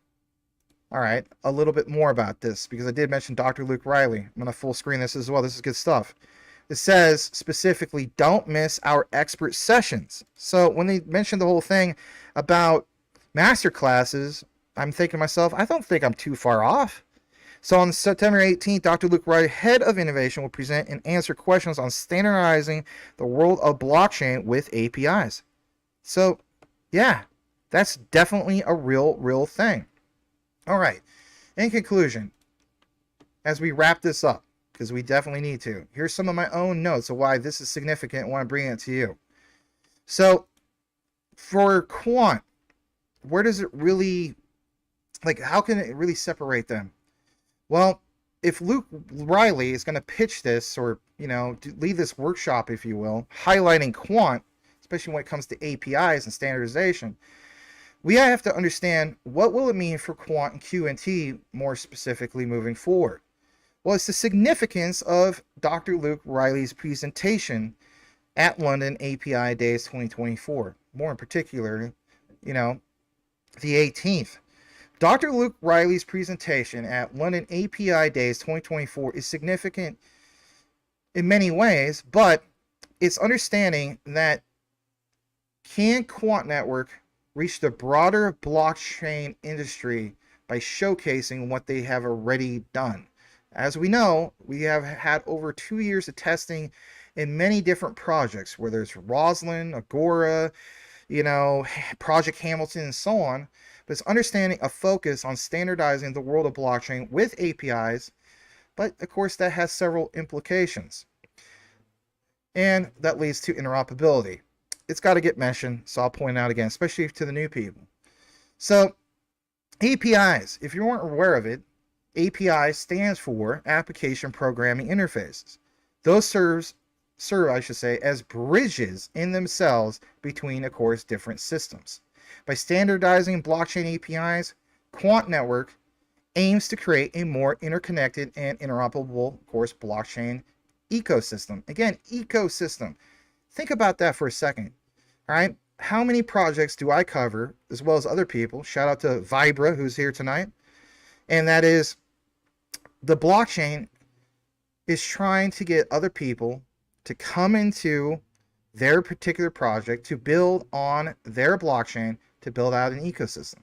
All right, a little bit more about this, because I did mention Dr. Luke Riley. I'm going to full screen this as well. This is good stuff. It says specifically, don't miss our expert sessions. So when they mentioned the whole thing about master classes, I'm thinking to myself, I don't think I'm too far off. So on September 18th, Dr. Luke Riley, head of innovation, will present and answer questions on standardizing the world of blockchain with APIs. So yeah, that's definitely a real thing. All right, in conclusion, as we wrap this up, because we definitely need to, here's some of my own notes of why this is significant and why I'm bringing it to you. So for Quant, where does it really, like, how can it really separate them? Well, if Luke Riley is going to pitch this, or, you know, lead this workshop, if you will, highlighting Quant, especially when it comes to APIs and standardization, we have to understand what will it mean for Quant and QNT more specifically moving forward. Well, it's the significance of Dr. Luke Riley's presentation at London API Days 2024. More in particular, you know, the 18th. Dr. Luke Riley's presentation at London API Days 2024 is significant in many ways, but it's understanding that can Quant Network reach the broader blockchain industry by showcasing what they have already done. As we know, we have had over 2 years of testing in many different projects, whether it's Roslyn, Agora, you know, Project Hamilton, and so on. But it's understanding a focus on standardizing the world of blockchain with APIs, but of course that has several implications. And that leads to interoperability. It's got to get mentioned, so I'll point out again, especially to the new people. So APIs, if you weren't aware of it, API stands for Application Programming Interfaces. Those serve, I should say, as bridges in themselves between, of course, different systems. By standardizing blockchain APIs, Quant Network aims to create a more interconnected and interoperable, of course, blockchain ecosystem. Again, ecosystem. Think about that for a second. All right, how many projects do I cover, as well as other people? Shout out to Vibra, who's here tonight. And that is, the blockchain is trying to get other people to come into their particular project to build on their blockchain to build out an ecosystem.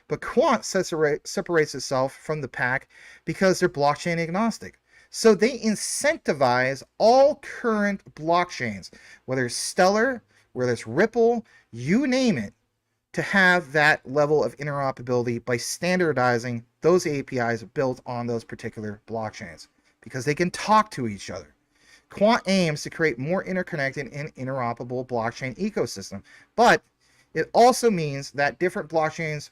But Quant separates itself from the pack because they're blockchain agnostic. So they incentivize all current blockchains, whether it's Stellar, whether it's Ripple, you name it, to have that level of interoperability by standardizing those APIs built on those particular blockchains, because they can talk to each other. Quant aims to create more interconnected and interoperable blockchain ecosystem, but it also means that different blockchains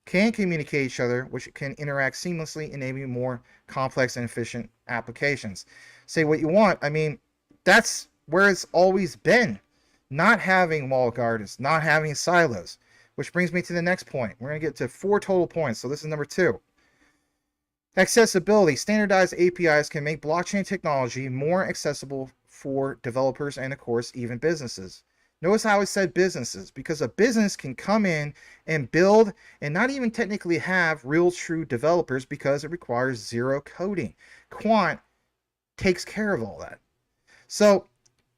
can communicate each other, which can interact seamlessly, enabling more complex and efficient applications. Say what you want, I mean, that's where it's always been. Not having walled gardens, not having silos. Which brings me to the next point. We're going to get to 4 total points, so this is number 2. Accessibility. Standardized APIs can make blockchain technology more accessible for developers and, of course, even businesses. Notice how I said businesses, because a business can come in and build and not even technically have real true developers because it requires zero coding. Quant takes care of all that. So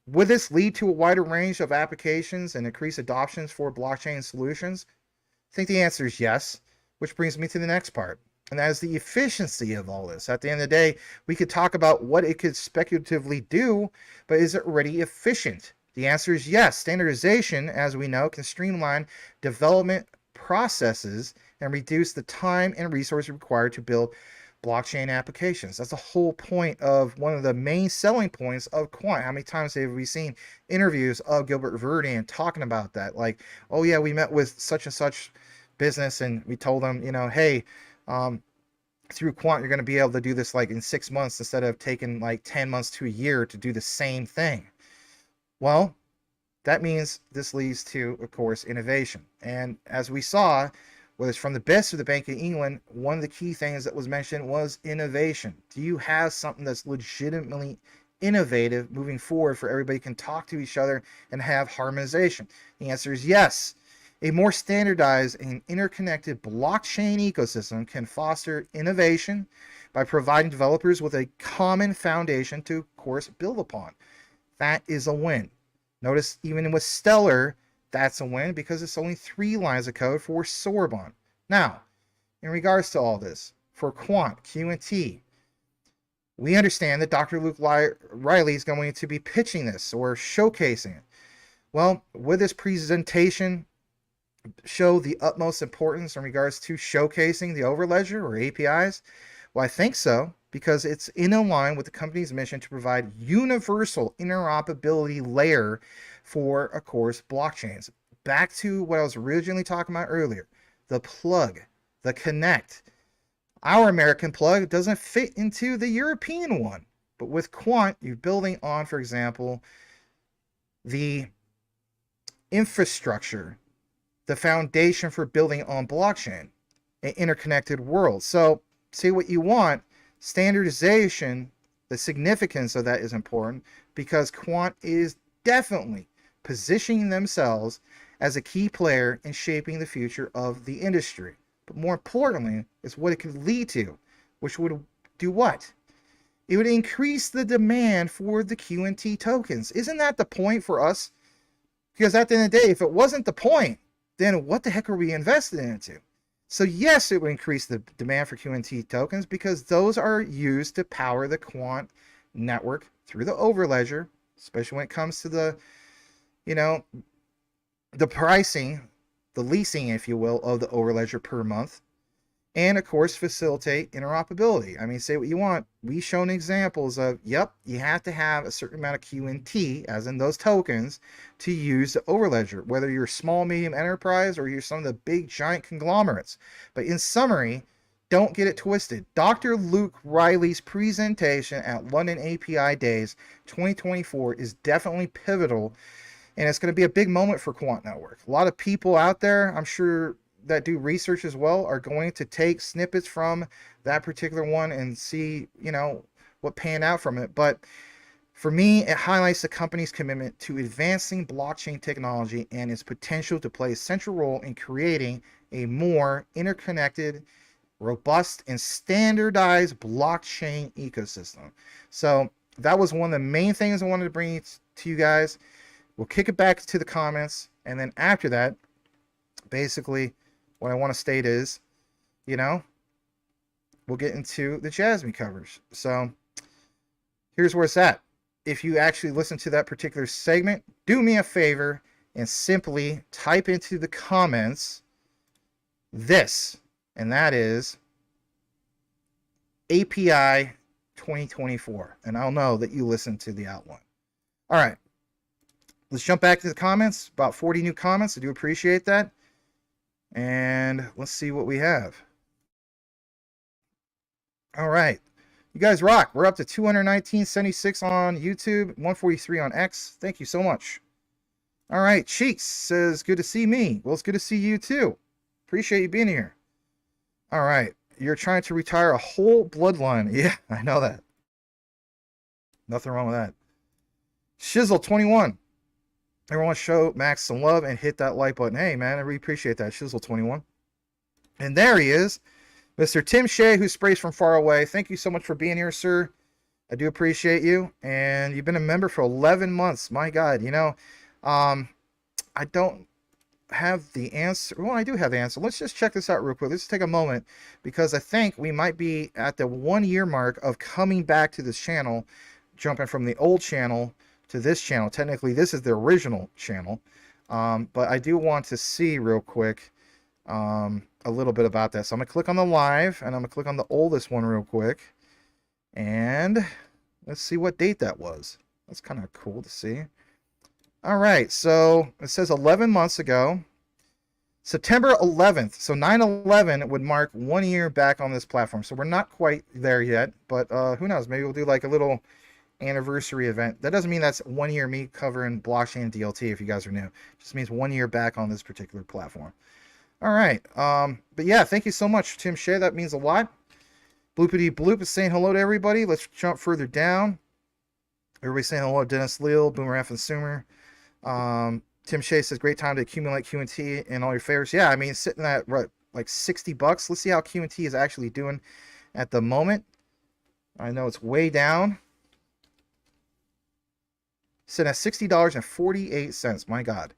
would this lead to a wider range of applications and increased adoptions for blockchain solutions? I think the answer is yes, which brings me to the next part. And that is the efficiency of all this. At the end of the day, we could talk about what it could speculatively do, but is it really efficient? The answer is yes. Standardization, as we know, can streamline development processes and reduce the time and resources required to build blockchain applications. That's the whole point of one of the main selling points of Quant. How many times have we seen interviews of Gilbert Verdian talking about that? Like, oh yeah, we met with such and such business and we told them, you know, hey, through Quant, you're going to be able to do this like in 6 months instead of taking like 10 months to a year to do the same thing. Well, that means this leads to, of course, innovation. And as we saw, whether it's from the best of the Bank of England, one of the key things that was mentioned was innovation. Do you have something that's legitimately innovative moving forward for everybody can talk to each other and have harmonization? The answer is yes. A more standardized and interconnected blockchain ecosystem can foster innovation by providing developers with a common foundation to, of course, build upon. That is a win. Notice even with Stellar, that's a win because it's only 3 lines of code for Sorbonne. Now, in regards to all this, for Quant, QNT, we understand that Dr. Luke Riley is going to be pitching this or showcasing it. Well, with this presentation, show the utmost importance in regards to showcasing the Overledger or APIs? Well, I think so, because it's in line with the company's mission to provide universal interoperability layer for, of course, blockchains. Back to what I was originally talking about earlier, the plug, the connect. Our American plug doesn't fit into the European one, but with Quant, you're building on, for example, the infrastructure, the foundation for building on blockchain, an interconnected world. So say what you want, standardization, the significance of that is important because Quant is definitely positioning themselves as a key player in shaping the future of the industry. But more importantly, is what it could lead to, which would do what? It would increase the demand for the QNT tokens. Isn't that the point for us? Because at the end of the day, if it wasn't the point, then what the heck are we invested into? So yes, it would increase the demand for QNT tokens because those are used to power the Quant network through the Overledger, especially when it comes to the, you know, the pricing, the leasing, if you will, of the Overledger per month. And of course, facilitate interoperability. I mean, say what you want. We've shown examples of, yep, you have to have a certain amount of QNT, as in those tokens, to use the Overledger, whether you're small, medium enterprise, or you're some of the big, giant conglomerates. But in summary, don't get it twisted. Dr. Luke Riley's presentation at London API Days 2024 is definitely pivotal, and it's going to be a big moment for Quant Network. A lot of people out there, I'm sure, that do research as well are going to take snippets from that particular one and see, you know, what panned out from it. But for me, it highlights the company's commitment to advancing blockchain technology and its potential to play a central role in creating a more interconnected, robust, and standardized blockchain ecosystem. So that was one of the main things I wanted to bring to you guys. We'll kick it back to the comments, and then after that, basically, what I want to state is, you know, we'll get into the Jasmy covers. So here's where it's at. If you actually listen to that particular segment, do me a favor and simply type into the comments this, and that is API 2024, and I'll know that you listened to the outline. All right, let's jump back to the comments. About 40 new comments. I do appreciate that. And let's see what we have. All right. You guys rock. We're up to 219.76 on YouTube, 143 on X. Thank you so much. All right. Cheeks says, good to see me. Well, it's good to see you too. Appreciate you being here. All right. you're trying to retire a whole bloodline. Yeah, I know that. Nothing wrong with that. Shizzle21. Everyone show Max some love and hit that like button. Hey, man, I really appreciate that. Shizzle21. And there he is, Mr. Tim Shea, who sprays from far away. Thank you so much for being here, sir. I do appreciate you. And you've been a member for 11 months. My God, you know, I don't have the answer. Well, I do have the answer. Let's just check this out real quick. Let's take a moment because I think we might be at the 1 year mark of coming back to this channel, jumping from the old channel to this channel. Technically, this is the original channel. But I do want to see real quick a little bit about that. So I'm going to click on the live and I'm going to click on the oldest one real quick. And let's see what date that was. That's kind of cool to see. All right, so it says 11 months ago, September 11th. So 9/11 would mark 1 year back on this platform. So we're not quite there yet, but who knows? Maybe we'll do like a little anniversary event. That doesn't mean that's 1 year me covering blockchain DLT if you guys are new. It just means 1 year back on this particular platform. All right, but yeah, thank you so much, Tim Shea. That means a lot. Bloopity Bloop is saying hello to everybody. Let's jump further down. Everybody saying hello. Dennis Leal, Boomer F and Sumer. Tim Shea says, great time to accumulate QNT and all your favors. Yeah, I mean, sitting at what, like $60. Let's see how QNT is actually doing at the moment. I know it's way down. Sitting at $60.48. My God.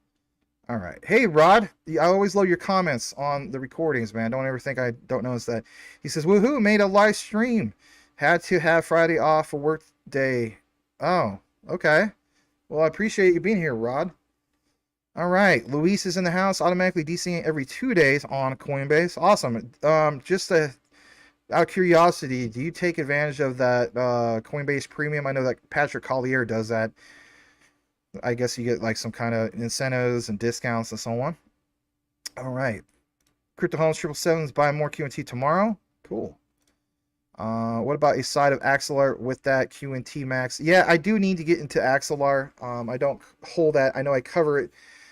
All right. Hey, Rod. I always love your comments on the recordings, man. Don't ever think I don't notice that. He says, woohoo, made a live stream. Had to have Friday off for work day. Oh, okay. Well, I appreciate you being here, Rod. All right. Luis is in the house, automatically DCing every 2 days on Coinbase. Awesome. Just out of curiosity, do you take advantage of that Coinbase Premium? I know that Patrick Collier does that. I guess you get like some kind of incentives and discounts and so on. All right. Crypto Homes 777's buying more QNT tomorrow. Cool. What about a side of Axelar with that QNT Max? Yeah, I do need to get into Axelar. I don't hold that. I know I cover it,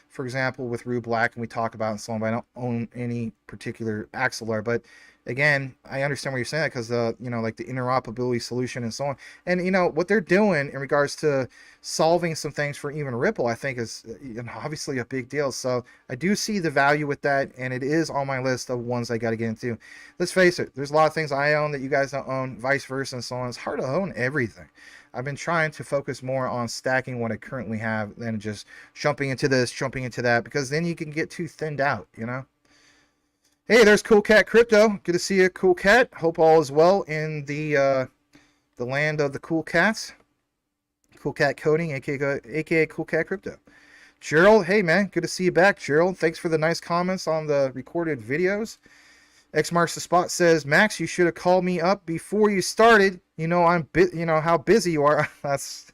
for example, with Rue Black, and we talk about it and so on, but I don't own any particular Axelar. But again, I understand what you're saying, because you know, like the interoperability solution and so on, and you know what they're doing in regards to solving some things for even Ripple, I think is, you know, obviously a big deal. So I do see the value with that, and it is on my list of ones I got to get into. Let's face it, there's a lot of things I own that you guys don't own, vice versa, and so on. It's hard to own everything. I've been trying to focus more on stacking what I currently have than just jumping into this, jumping into that, because then you can get too thinned out, you know. Hey, there's Cool Cat Crypto. Good to see you, Cool Cat. Hope all is well in the land of the cool cats. Cool Cat Coding, aka Cool Cat Crypto. Gerald, hey man, good to see you back, Gerald. Thanks for the nice comments on the recorded videos. X marks the spot says, Max, you should have called me up before you started. You know you know how busy you are. That's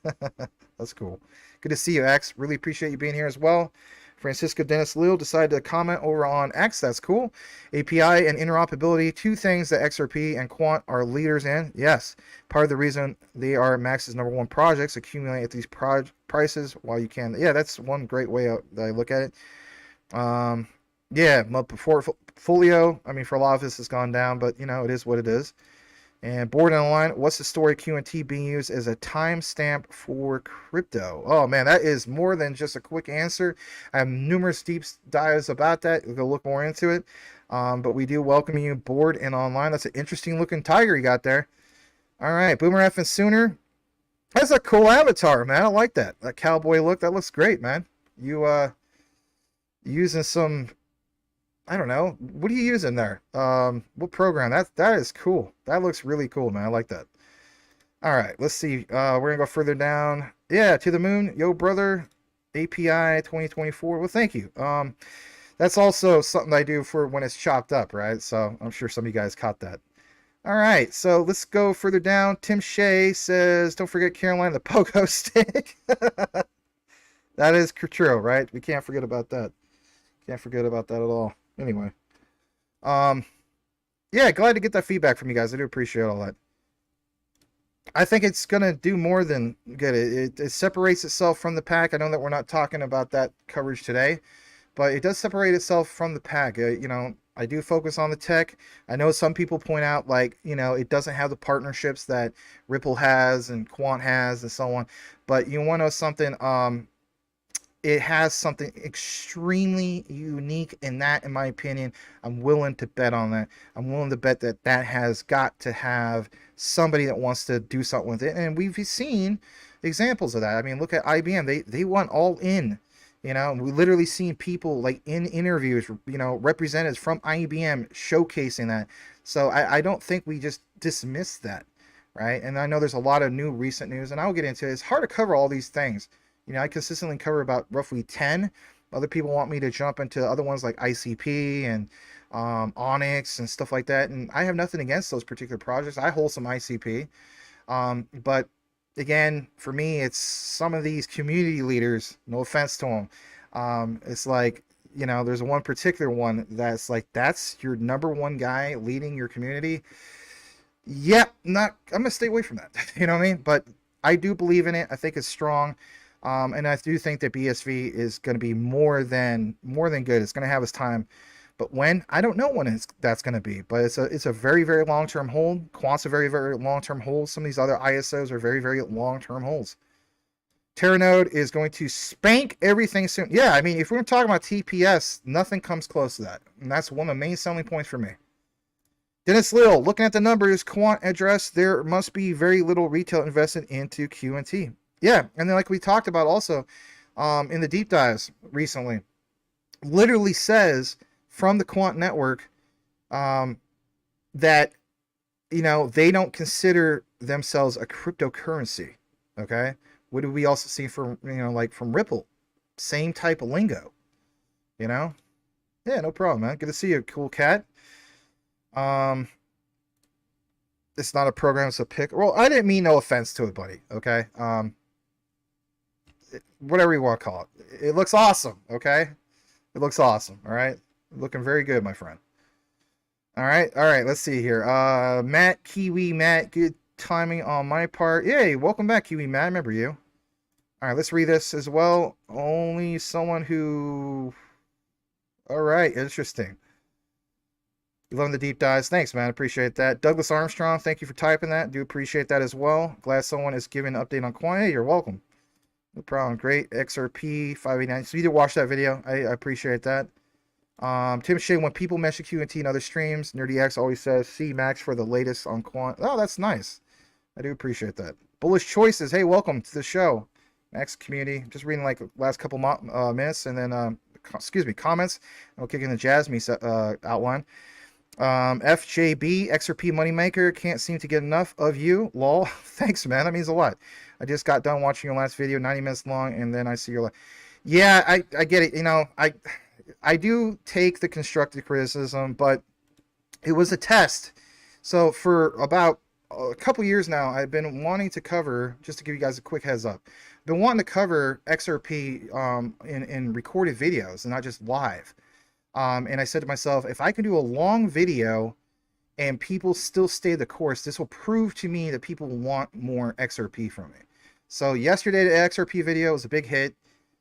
that's cool. Good to see you, X. Really appreciate you being here as well. Francisco Dennis Leal decided to comment over on X. That's cool. API and interoperability, two things that XRP and Quant are leaders in. Yes, part of the reason they are Max's #1 projects. Accumulate at these prices while you can. Yeah, that's one great way that I look at it. Yeah, my portfolio, I mean, for a lot of this has gone down, but you know, it is what it is. And board on the line, what's the story QNT being used as a timestamp for crypto? Oh man, that is more than just a quick answer. I have numerous deep dives about that. We'll go look more into it. But we do welcome you board and online. That's an interesting looking tiger you got there. All right, Boomer F and Sooner. That's a cool avatar, man. I like that. That cowboy look. That looks great, man. You using some, I don't know. What are you using there? What program? That is cool. That looks really cool, man. I like that. All right, let's see. We're gonna go further down. Yeah, to the moon, yo brother. API 2024. Well, thank you. That's also something I do for when it's chopped up, right? So I'm sure some of you guys caught that. All right, so let's go further down. Tim Shea says, "Don't forget Caroline the pogo stick." That is true, right? We can't forget about that. Can't forget about that at all. Anyway, yeah, glad to get that feedback from you guys. I do appreciate all that. I think it's gonna do more than good. It separates itself from the pack. I know that we're not talking about that coverage today, but it does separate itself from the pack. You know, I do focus on the tech. I know some people point out, like, you know, it doesn't have the partnerships that Ripple has and Quant has and so on. But you want to know something? It has something extremely unique, in that, in my opinion, I'm willing to bet on that. I'm willing to bet that that has got to have somebody that wants to do something with it. And we've seen examples of that. I mean, look at IBM. They went all in. You know, we literally seen people like in interviews, you know, representatives from IBM showcasing that. So I don't think we just dismiss that, right? And I know there's a lot of new recent news, and I'll get into it. It's hard to cover all these things. You know, I consistently cover about roughly 10. Other people want me to jump into other ones like ICP and Onyx and stuff like that. And I have nothing against those particular projects. I hold some ICP. But again, for me, it's some of these community leaders, no offense to them. It's like, you know, there's one particular one that's like, that's your number one guy leading your community. Yeah, I'm going to stay away from that. You know what I mean? But I do believe in it. I think it's strong. And I do think that BSV is going to be more than good. It's going to have its time, but when, I don't know when that's going to be. But it's a very, very long term hold. Quant's a very, very long term hold. Some of these other ISOs are very, very long term holds. Terranode is going to spank everything soon. Yeah, I mean, if we're talking about TPS, nothing comes close to that, and that's one of the main selling points for me. Dennis Lill, looking at the numbers, Quant address, there must be very little retail invested into QNT. Yeah, and then like we talked about also in the deep dives recently, literally says from the Quant network that, you know, they don't consider themselves a cryptocurrency. Okay, what do we also see from, you know, like from Ripple? Same type of lingo. You know, yeah, no problem, man. Good to see you, cool cat. It's not a program, it's a pick. Well, I didn't mean no offense to it, buddy. Okay. Whatever you want to call it. It looks awesome, okay? It looks awesome, all right? Looking very good, my friend. All right, let's see here. Matt, Kiwi, Matt, good timing on my part. Yay, welcome back, Kiwi, Matt. I remember you. All right, let's read this as well. Only someone who... All right, interesting. You love the deep dives. Thanks, man. Appreciate that. Douglas Armstrong, thank you for typing that. Do appreciate that as well. Glad someone is giving an update on Quant. Hey, you're welcome. No problem. Great. XRP 589. So you did watch that video. I appreciate that. Tim Shea, when people mention QNT in other streams, NerdyX always says, see Max for the latest on Quant. Oh, that's nice. I do appreciate that. Bullish Choices. Hey, welcome to the show. Max community. Just reading like the last couple minutes and then, excuse me, comments. I'll kick in the Jasmy outline. FJB, XRP Moneymaker, can't seem to get enough of you. Lol. Thanks, man. That means a lot. I just got done watching your last video, 90 minutes long, and then I see your live. Yeah, I get it. You know, I do take the constructive criticism, but it was a test. So for about a couple years now, I've been wanting to cover, just to give you guys a quick heads up, I've been wanting to cover XRP in recorded videos and not just live. And I said to myself, if I can do a long video and people still stay the course, this will prove to me that people want more XRP from me. So yesterday, the XRP video was a big hit.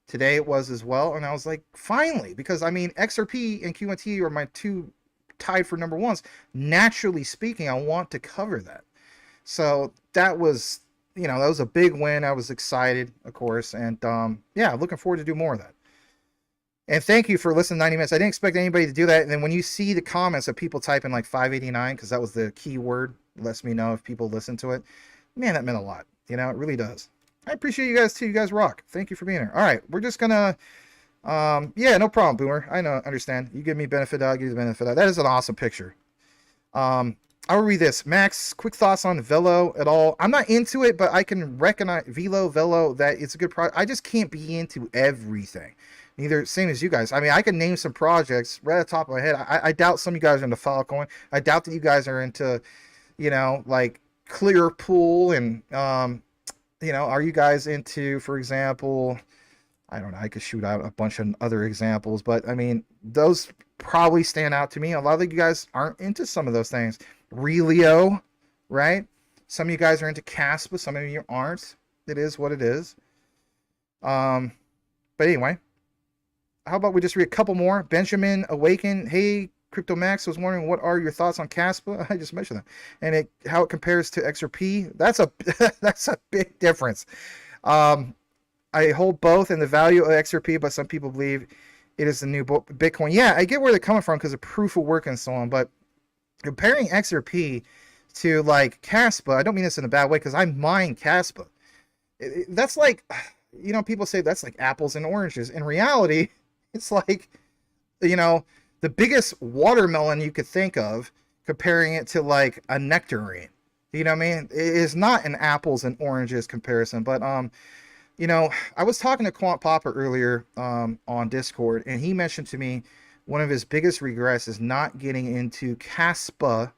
Today it was as well. And I was like, finally, because I mean, XRP and QNT are my two tied for number ones. Naturally speaking, I want to cover that. So that was, you know, that was a big win. I was excited, of course. And yeah, looking forward to do more of that. And thank you for listening 90 minutes. I didn't expect anybody to do that. And then when you see the comments of people typing like 589, because that was the key word, lets me know if people listen to it. Man, that meant a lot. You know, it really does. I appreciate you guys too. You guys rock. Thank you for being here. All right, we're just gonna, yeah, no problem, Boomer. I know, understand. You give me benefit, I'll give you the benefit. That is an awesome picture. I'll read this. Max, quick thoughts on Velo at all? I'm not into it, but I can recognize Velo, that it's a good project. I just can't be into everything. Neither, same as you guys. I mean, I can name some projects right at the top of my head. I doubt some of you guys are into Filecoin. I doubt that you guys are into, you know, like Clearpool and, you know, are you guys into, for example, I don't know, I could shoot out a bunch of other examples, but I mean, those probably stand out to me. A lot of you guys aren't into some of those things. Relio, right? Some of you guys are into Caspa, some of you aren't. It is what it is. But anyway, how about we just read a couple more? Benjamin Awaken. Hey, Crypto Max was wondering, what are your thoughts on Caspa? I just mentioned that, and how it compares to XRP. That's a that's a big difference. I hold both in the value of XRP, but some people believe it is the new Bitcoin. Yeah, I get where they're coming from because of proof of work and so on, but comparing XRP to like Caspa, I don't mean this in a bad way because I mine Caspa. That's like, people say that's like apples and oranges. In reality, it's like, the biggest watermelon you could think of, comparing it to like a nectarine. You know what I mean? It is not an apples and oranges comparison, but I was talking to Quant earlier on Discord, and he mentioned to me one of his biggest regrets is not getting into Caspa,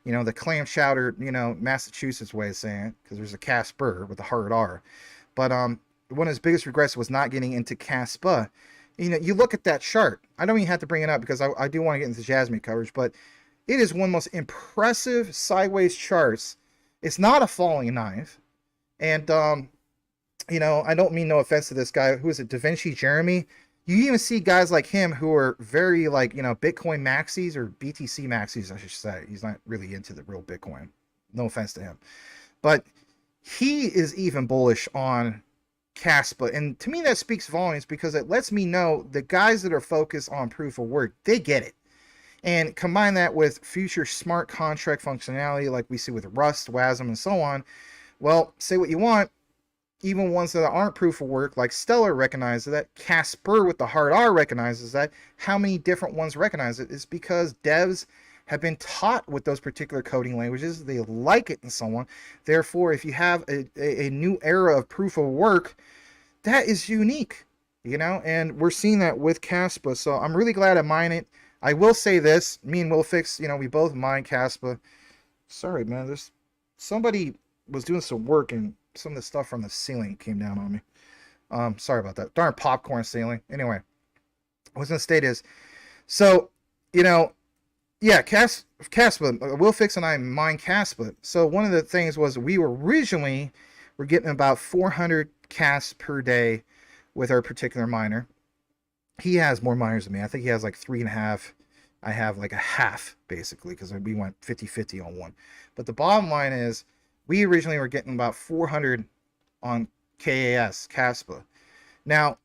the clam chowder, Massachusetts way of saying it, because there's a Casper with a hard R. But one of his biggest regrets was not getting into Caspa. You look at that chart. I don't even have to bring it up because I do want to get into Jasmy coverage, but it is one of the most impressive sideways charts. It's not a falling knife. And, I don't mean no offense to this guy. Who is it? Da Vinci Jeremy. You even see guys like him who are very like, Bitcoin maxis or BTC maxis, I should say. He's not really into the real Bitcoin. No offense to him. But he is even bullish on Caspa. And to me, that speaks volumes because it lets me know the guys that are focused on proof of work, they get it. And combine that with future smart contract functionality like we see with Rust, WASM, and so on. Well, say what you want. Even ones that aren't proof of work, like Stellar, recognizes that. Casper with the hard R recognizes that. How many different ones recognize it? It's because devs have been taught with those particular coding languages. They like it and so on. Therefore, if you have a new era of proof of work, that is unique, and we're seeing that with Caspa. So I'm really glad I mine it. I will say this, me and Willfix, we both mine Caspa. Sorry, man, there's somebody was doing some work and some of the stuff from the ceiling came down on me. Sorry about that. Darn popcorn ceiling. Anyway, what I was going to state is, so, yeah, Caspa, Willfix and I mine Caspa. So one of the things was we're getting about 400 Cas per day with our particular miner. He has more miners than me. I think he has like 3.5. I have like a half, basically, because we went 50-50 on one. But the bottom line is, we originally were getting about 400 on Caspa. Now,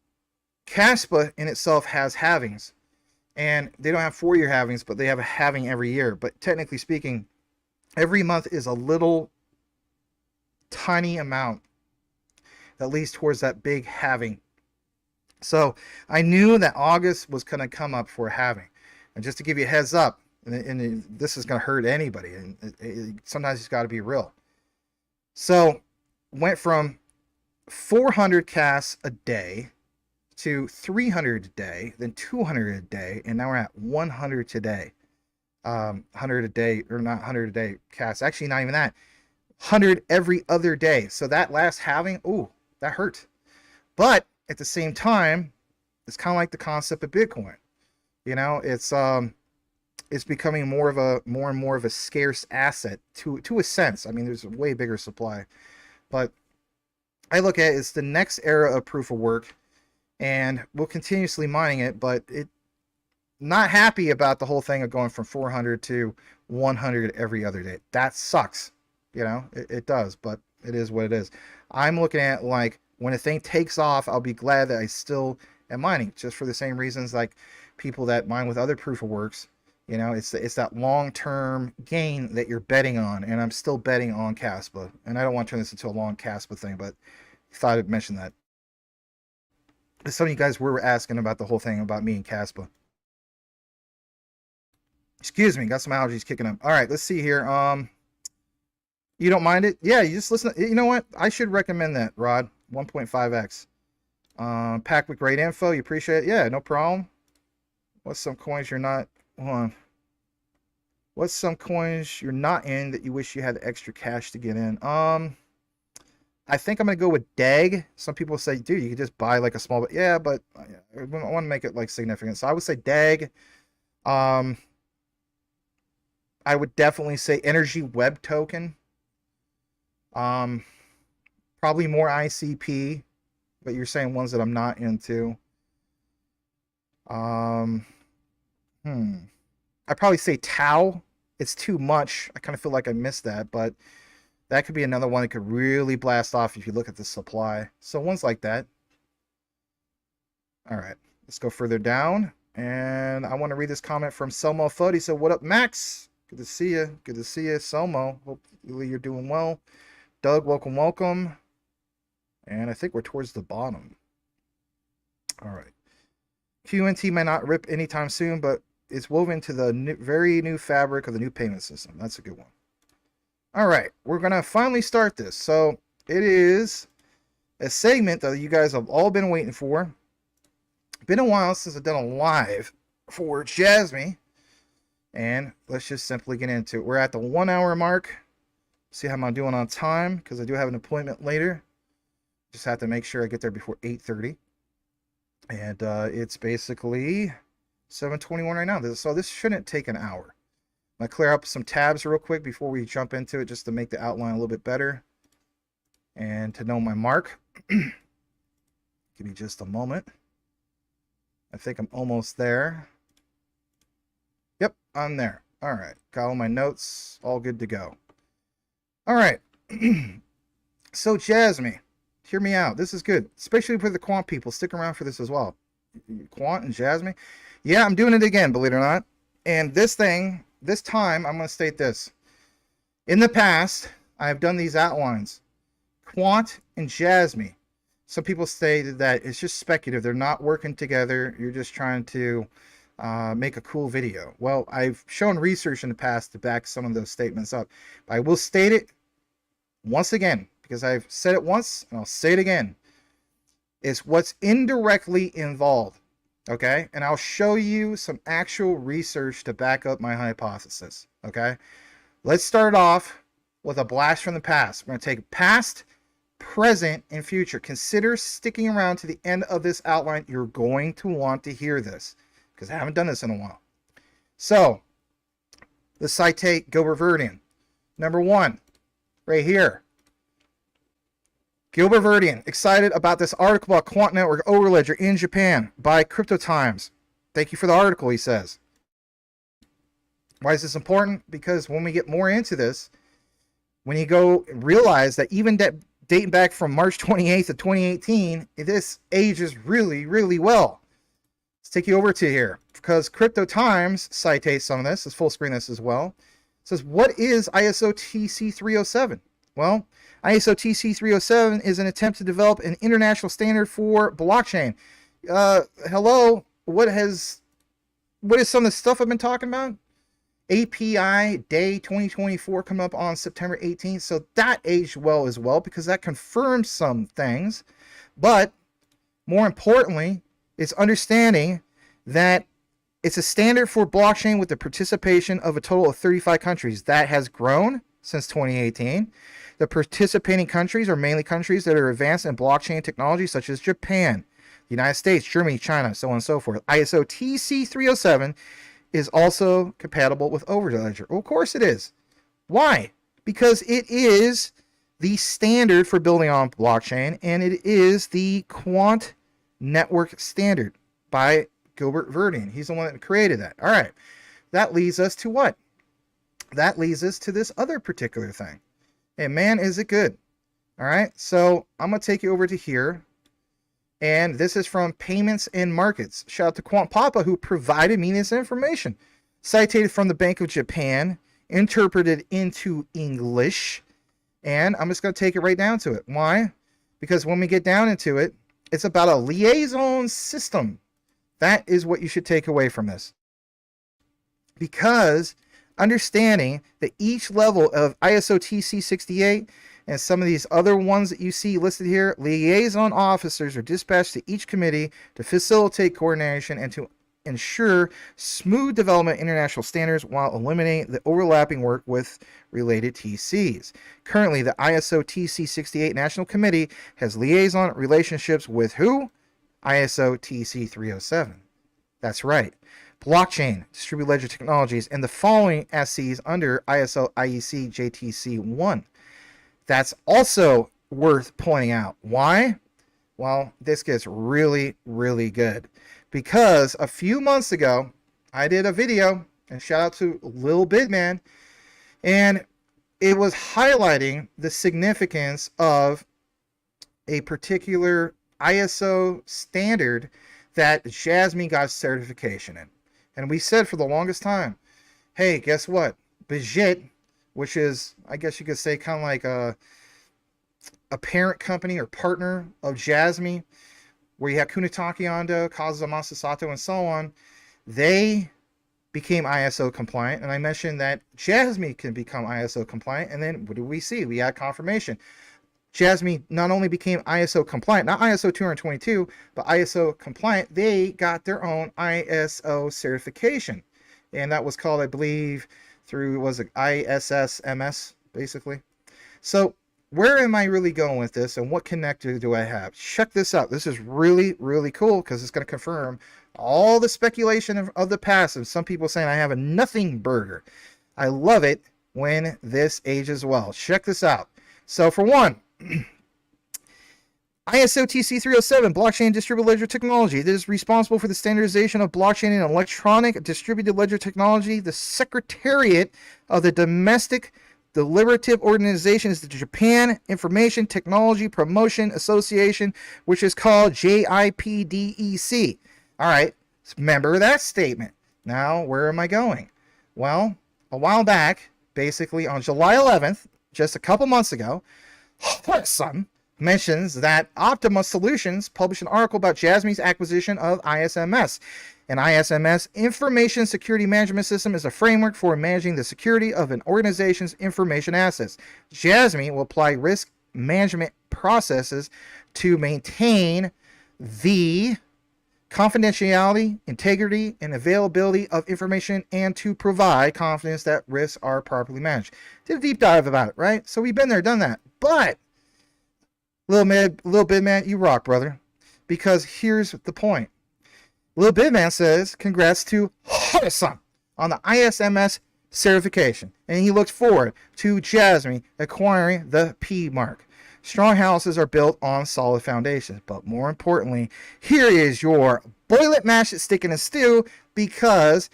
Caspa in itself has halvings. And they don't have 4-year halvings, but they have a halving every year. But technically speaking, every month is a little tiny amount that leads towards that big halving. So I knew that August was going to come up for a halving. And just to give you a heads up, and this is going to hurt anybody, and sometimes it's got to be real. So went from 400 Cas a day to 300 a day, then 200 a day, and now we're at 100 today. 100 a day, or not 100 a day Cas. Actually, not even that. 100 every other day. So that last halving, ooh, that hurt. But at the same time, it's kind of like the concept of Bitcoin. It's becoming more and more of a scarce asset to a sense. I mean, there's a way bigger supply, but I look at it's the next era of proof of work, and we'll continuously mining it. But not happy about the whole thing of going from 400 to 100 every other day. That sucks. It does, but it is what it is. I'm looking at like when a thing takes off, I'll be glad that I still am mining, just for the same reasons like people that mine with other proof of works. It's that long-term gain that you're betting on, and I'm still betting on Caspa. And I don't want to turn this into a long Caspa thing, but I thought I'd mention that. Some of you guys were asking about the whole thing about me and Caspa. Excuse me, got some allergies kicking up. All right, let's see here. You don't mind it? Yeah, you just listen. You know what? I should recommend that, Rod. 1.5x. Packed with great info. You appreciate it? Yeah, no problem. What's some coins you're not... Hold on. What's some coins you're not in that you wish you had the extra cash to get in? I think I'm gonna go with DAG. Some people say, dude, you could just buy like a small bit. Yeah, but I want to make it like significant. So I would say DAG. I would definitely say Energy Web Token. Probably more ICP, but you're saying ones that I'm not into. I probably say tau. It's too much. I kind of feel like I missed that, but that could be another one that could really blast off if you look at the supply. So ones like that. All right, let's go further down. And I want to read this comment from Selmo Fud. He said, "What up, Max? Good to see you. Good to see you, Selmo. Hopefully you're doing well. Doug, welcome, welcome." And I think we're towards the bottom. All right. QNT may not rip anytime soon, but it's woven into the very new fabric of the new payment system. That's a good one. All right, we're going to finally start this. So it is a segment that you guys have all been waiting for. Been a while since I've done a live for Jasmy. And let's just simply get into it. We're at the 1 hour mark. See how I'm doing on time, because I do have an appointment later. Just have to make sure I get there before 8:30. And it's basically 7:21 right now. So this shouldn't take an hour. I'm going to clear up some tabs real quick before we jump into it, just to make the outline a little bit better and to know my mark. Give me just a moment. I think I'm almost there. Yep, I'm there. All right, got all my notes, all good to go. All right. So Jasmy, hear me out. This is good, especially for the Quant people. Stick around for this as well. Quant and Jasmy. Yeah, I'm doing it again, believe it or not. And this time, I'm going to state this. In the past, I've done these outlines. Quant and Jasmy. Some people stated that it's just speculative. They're not working together. You're just trying to make a cool video. Well, I've shown research in the past to back some of those statements up. But I will state it once again, because I've said it once, and I'll say it again. It's what's indirectly involved. Okay? And I'll show you some actual research to back up my hypothesis. Okay? Let's start off with a blast from the past. We're going to take past, present, and future. Consider sticking around to the end of this outline. You're going to want to hear this, because I haven't done this in a while. So, let's citate Gilbert Verdian. Number 1, right here. Gilbert Verdian, excited about this article about Quant Network Overledger in Japan by Crypto Times. Thank you for the article, he says. Why is this important? Because when we get more into this, when you go realize that even dating back from March 28th of 2018, this ages really, really well. Let's take you over to here, because Crypto Times citates some of this. Let's full screen this as well. It says, what is ISO TC 307? Well, ISO TC 307 is an attempt to develop an international standard for blockchain. Hello, what is some of the stuff I've been talking about? API Day 2024 coming up on September 18th. So that aged well as well, because that confirms some things. But more importantly, it's understanding that it's a standard for blockchain with the participation of a total of 35 countries. That has grown since 2018. The participating countries are mainly countries that are advanced in blockchain technology, such as Japan, the United States, Germany, China, so on and so forth. ISO TC 307 is also compatible with Overledger. Well, of course it is. Why? Because it is the standard for building on blockchain, and it is the Quant network standard by Gilbert Verdian. He's the one that created that. All right. That leads us to what? That leads us to this other particular thing. And man, is it good. All right. So I'm going to take you over to here. And this is from Payments and Markets. Shout out to Quant Papa, who provided me this information. Cited from the Bank of Japan, interpreted into English. And I'm just going to take it right down to it. Why? Because when we get down into it, it's about a liaison system. That is what you should take away from this. Because understanding that each level of ISO TC 68 and some of these other ones that you see listed here, liaison officers are dispatched to each committee to facilitate coordination and to ensure smooth development of international standards while eliminating the overlapping work with related TCs. Currently, the ISO TC 68 National Committee has liaison relationships with who? ISO TC 307. That's right. Blockchain, Distributed Ledger Technologies, and the following SCs under ISO IEC JTC 1. That's also worth pointing out. Why? Well, this gets really, really good. Because a few months ago, I did a video And shout out to Lil Bidman. And it was highlighting the significance of a particular ISO standard that Jasmy got certification in. And we said for the longest time, hey, guess what? Bajit, which is, I guess you could say, kind of like a parent company or partner of Jasmy, where you have Kunitake Ando, Kazuma Sasato, and so on, they became ISO compliant. And I mentioned that Jasmy can become ISO compliant. And then what do we see? We had confirmation. Jasmy not only became ISO compliant, not ISO 222, but ISO compliant. They got their own ISO certification. And that was called, I believe, through, was it ISSMS, basically. So where am I really going with this, and what connector do I have? Check this out. This is really, really cool because it's going to confirm all the speculation of the past and some people saying I have a nothing burger. I love it when this ages well. Check this out. So for one, ISO TC 307, blockchain distributed ledger technology. It is responsible for the standardization of blockchain and electronic distributed ledger technology. The Secretariat of the Domestic Deliberative Organization is the Japan Information Technology Promotion Association, which is called JIPDEC. All right, remember that statement. Now, where am I going? Well, a while back, basically on July 11th, just a couple months ago, Son mentions that Optima Solutions published an article about Jasmy's acquisition of ISMS. An ISMS information security management system is a framework for managing the security of an organization's information assets. Jasmy will apply risk management processes to maintain the confidentiality, integrity, and availability of information and to provide confidence that risks are properly managed. Did a deep dive about it, right? So we've been there, done that. But Lil Bidman, you rock, brother. Because here's the point. Lil Bidman says, congrats to Son on the ISMS certification. And he looks forward to Jasmy acquiring the P mark. Strong houses are built on solid foundations. But more importantly, here is your boil it, mash it, stick it in stew, because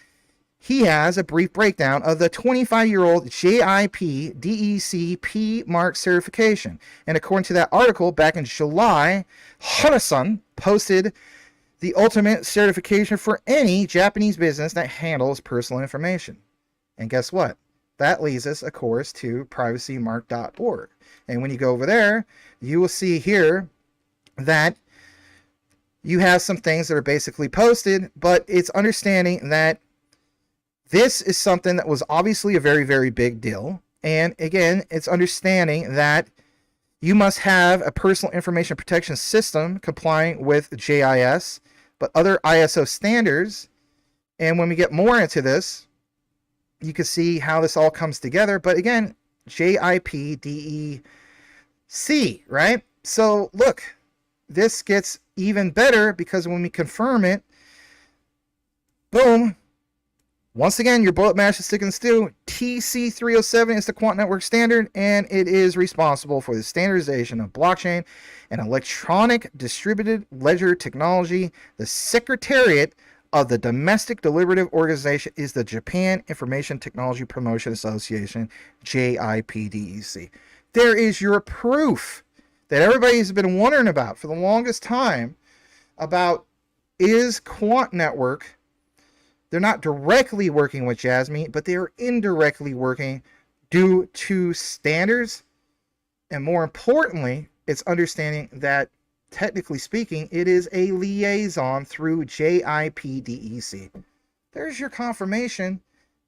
he has a brief breakdown of the 25-year-old JIP DEC P mark certification. And according to that article back in July, Son posted the ultimate certification for any Japanese business that handles personal information. And guess what? That leads us, of course, to privacymark.org. And when you go over there, you will see here that you have some things that are basically posted, but it's understanding that this is something that was obviously a very, very big deal. And again, it's understanding that you must have a personal information protection system complying with JIS, but other ISO standards. And when we get more into this, you can see how this all comes together. But again, JIPDEC, right? So look, this gets even better because when we confirm it, boom, once again, your bullet mash is stick and stew. TC 307 is the Quant network standard, and it is responsible for the standardization of blockchain and electronic distributed ledger technology. The Secretariat of the Domestic Deliberative Organization is the Japan Information Technology Promotion Association, JIPDEC. There is your proof that everybody's been wondering about for the longest time about, is Quant network. They're not directly working with Jasmy, but they are indirectly working due to standards. And more importantly, it's understanding that, technically speaking, it is a liaison through JIPDEC. There's your confirmation.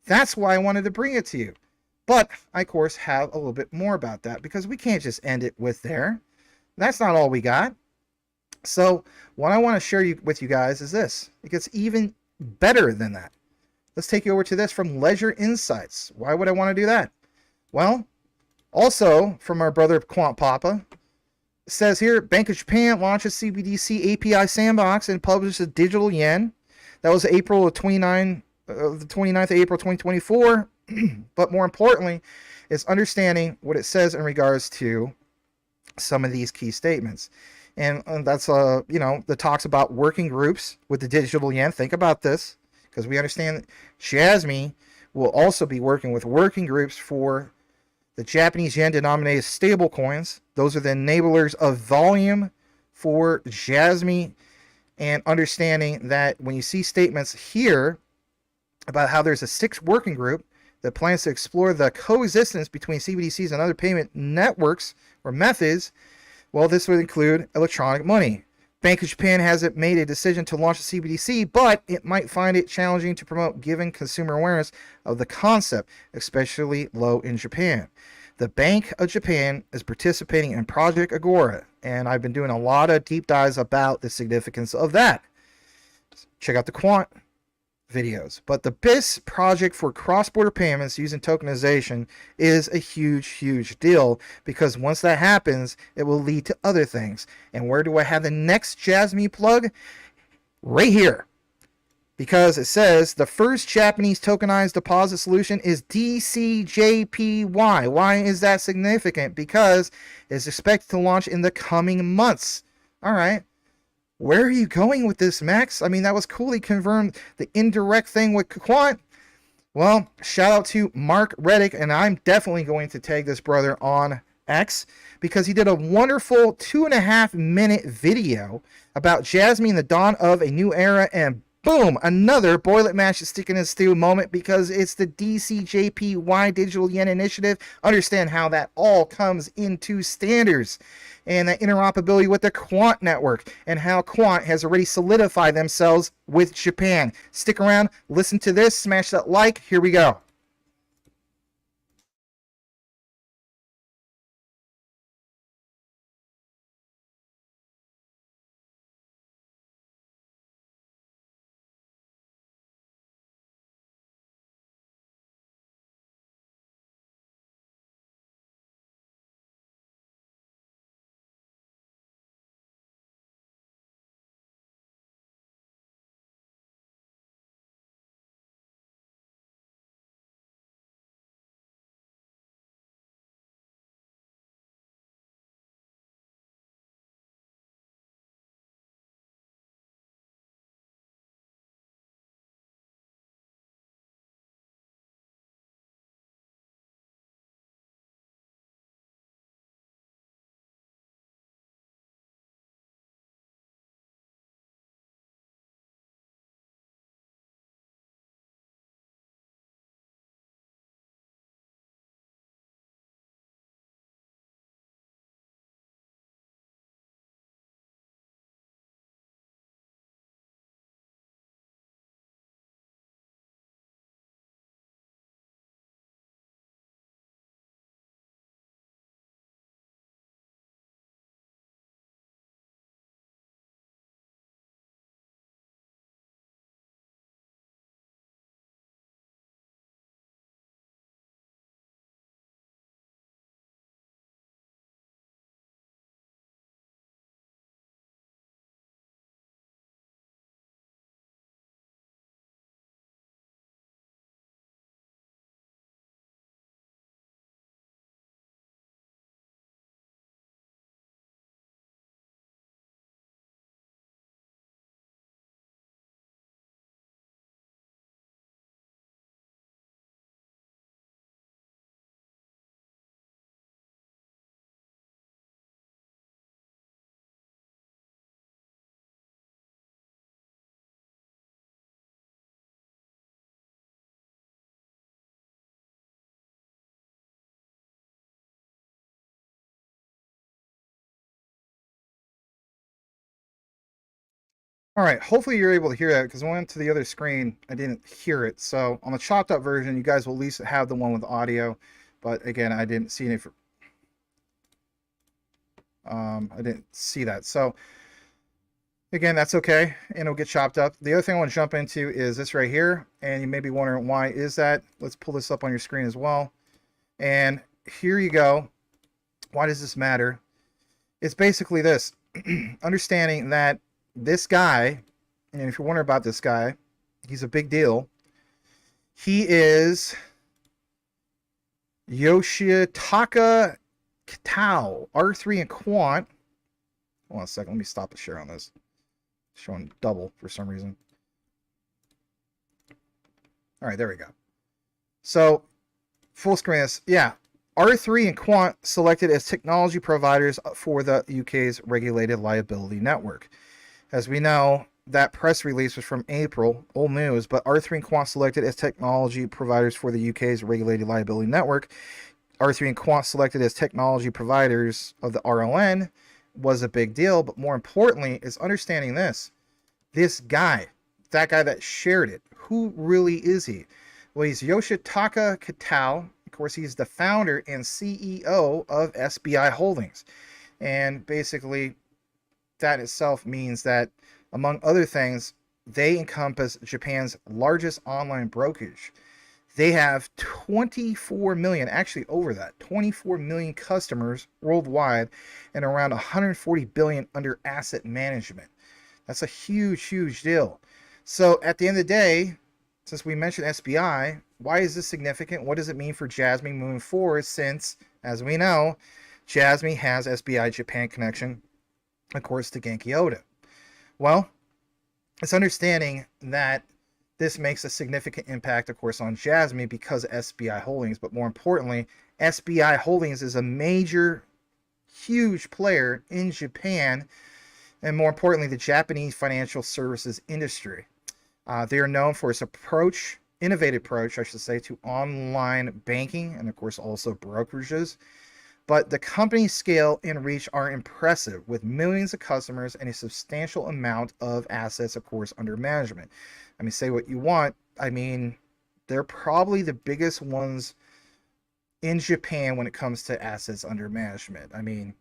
That's why I wanted to bring it to you. But I, of course, have a little bit more about that because we can't just end it with there. That's not all we got. So what I want to share with you guys is this. It gets even better than that. Let's take you over to this from Ledger Insights. Why would I want to do that? Well, also from our brother Quant Papa, it says here, Bank of Japan launches CBDC API sandbox and publishes digital yen. That was April of the 29th of April 2024. But more importantly, it's understanding what it says in regards to some of these key statements. And that's, the talks about working groups with the digital yen. Think about this. because we understand Jasmy will also be working with working groups for the Japanese yen denominated stable coins. Those are the enablers of volume for Jasmy, and understanding that when you see statements here about how there's a 6th working group that plans to explore the coexistence between CBDCs and other payment networks or methods, well, this would include electronic money. Bank of Japan hasn't made a decision to launch a CBDC, but it might find it challenging to promote given consumer awareness of the concept, especially low in Japan. The Bank of Japan is participating in Project Agora, and I've been doing a lot of deep dives about the significance of that. Check out the Quant videos. But the BIS project for cross-border payments using tokenization is a huge deal, because once that happens, it will lead to other things. And where do I have the next Jasmy plug? Right here. Because it says the first Japanese tokenized deposit solution is DCJPY. Why is that significant? Because it's expected to launch in the coming months. All right. Where are you going with this, Max? I mean, that was cool. He confirmed the indirect thing with Quant. Well, shout out to Mark Reddick, and I'm definitely going to tag this brother on X, because he did a wonderful 2.5-minute video about Jasmy and the dawn of a new era, and boom, another boiler mash is sticking in stew moment, because it's the DCJPY Digital Yen Initiative. Understand how that all comes into standards, and that interoperability with the Quant network, and how Quant has already solidified themselves with Japan. Stick around, listen to this, smash that like. Here we go. All right, hopefully you're able to hear that, because when I went to the other screen, I didn't hear it. So on the chopped up version, you guys will at least have the one with audio. But again, I didn't see any. I didn't see that. So again, that's okay, and it'll get chopped up. The other thing I want to jump into is this right here, and you may be wondering why is that. Let's pull this up on your screen as well. And here you go. Why does this matter? It's basically this. Understanding that this guy, and if you're wondering about this guy, he's a big deal. He is Yoshitaka Kitao, R3 and Quant. Hold on a second, let me stop the share on this. It's showing double for some reason. All right, there we go. So full screen is, yeah, R3 and Quant selected as technology providers for the UK's regulated liability network. As we know, that press release was from April, old news, but R3 and Quant selected as technology providers for the UK's regulated liability network. R3 and Quant selected as technology providers of the RLN was a big deal, but more importantly is understanding this guy, that guy that shared it, who really is he? Well, he's Yoshitaka Kitao. Of course, he's the founder and CEO of SBI Holdings. And basically, that itself means that, among other things, they encompass Japan's largest online brokerage. They have 24 million, actually over that, 24 million customers worldwide and around 140 billion under asset management. That's a huge, huge deal. So at the end of the day, since we mentioned SBI, why is this significant? What does it mean for Jasmy moving forward since, as we know, Jasmy has SBI Japan connection, of course, to Genki Oda? Well, it's understanding that this makes a significant impact, of course, on Jasmy because of SBI Holdings, but more importantly, SBI Holdings is a major, huge player in Japan, and more importantly, the Japanese financial services industry. They are known for its innovative approach, I should say, to online banking and, of course, also brokerages. But the company's scale and reach are impressive, with millions of customers and a substantial amount of assets, of course, under management. I mean, say what you want. I mean, they're probably the biggest ones in Japan when it comes to assets under management. I mean,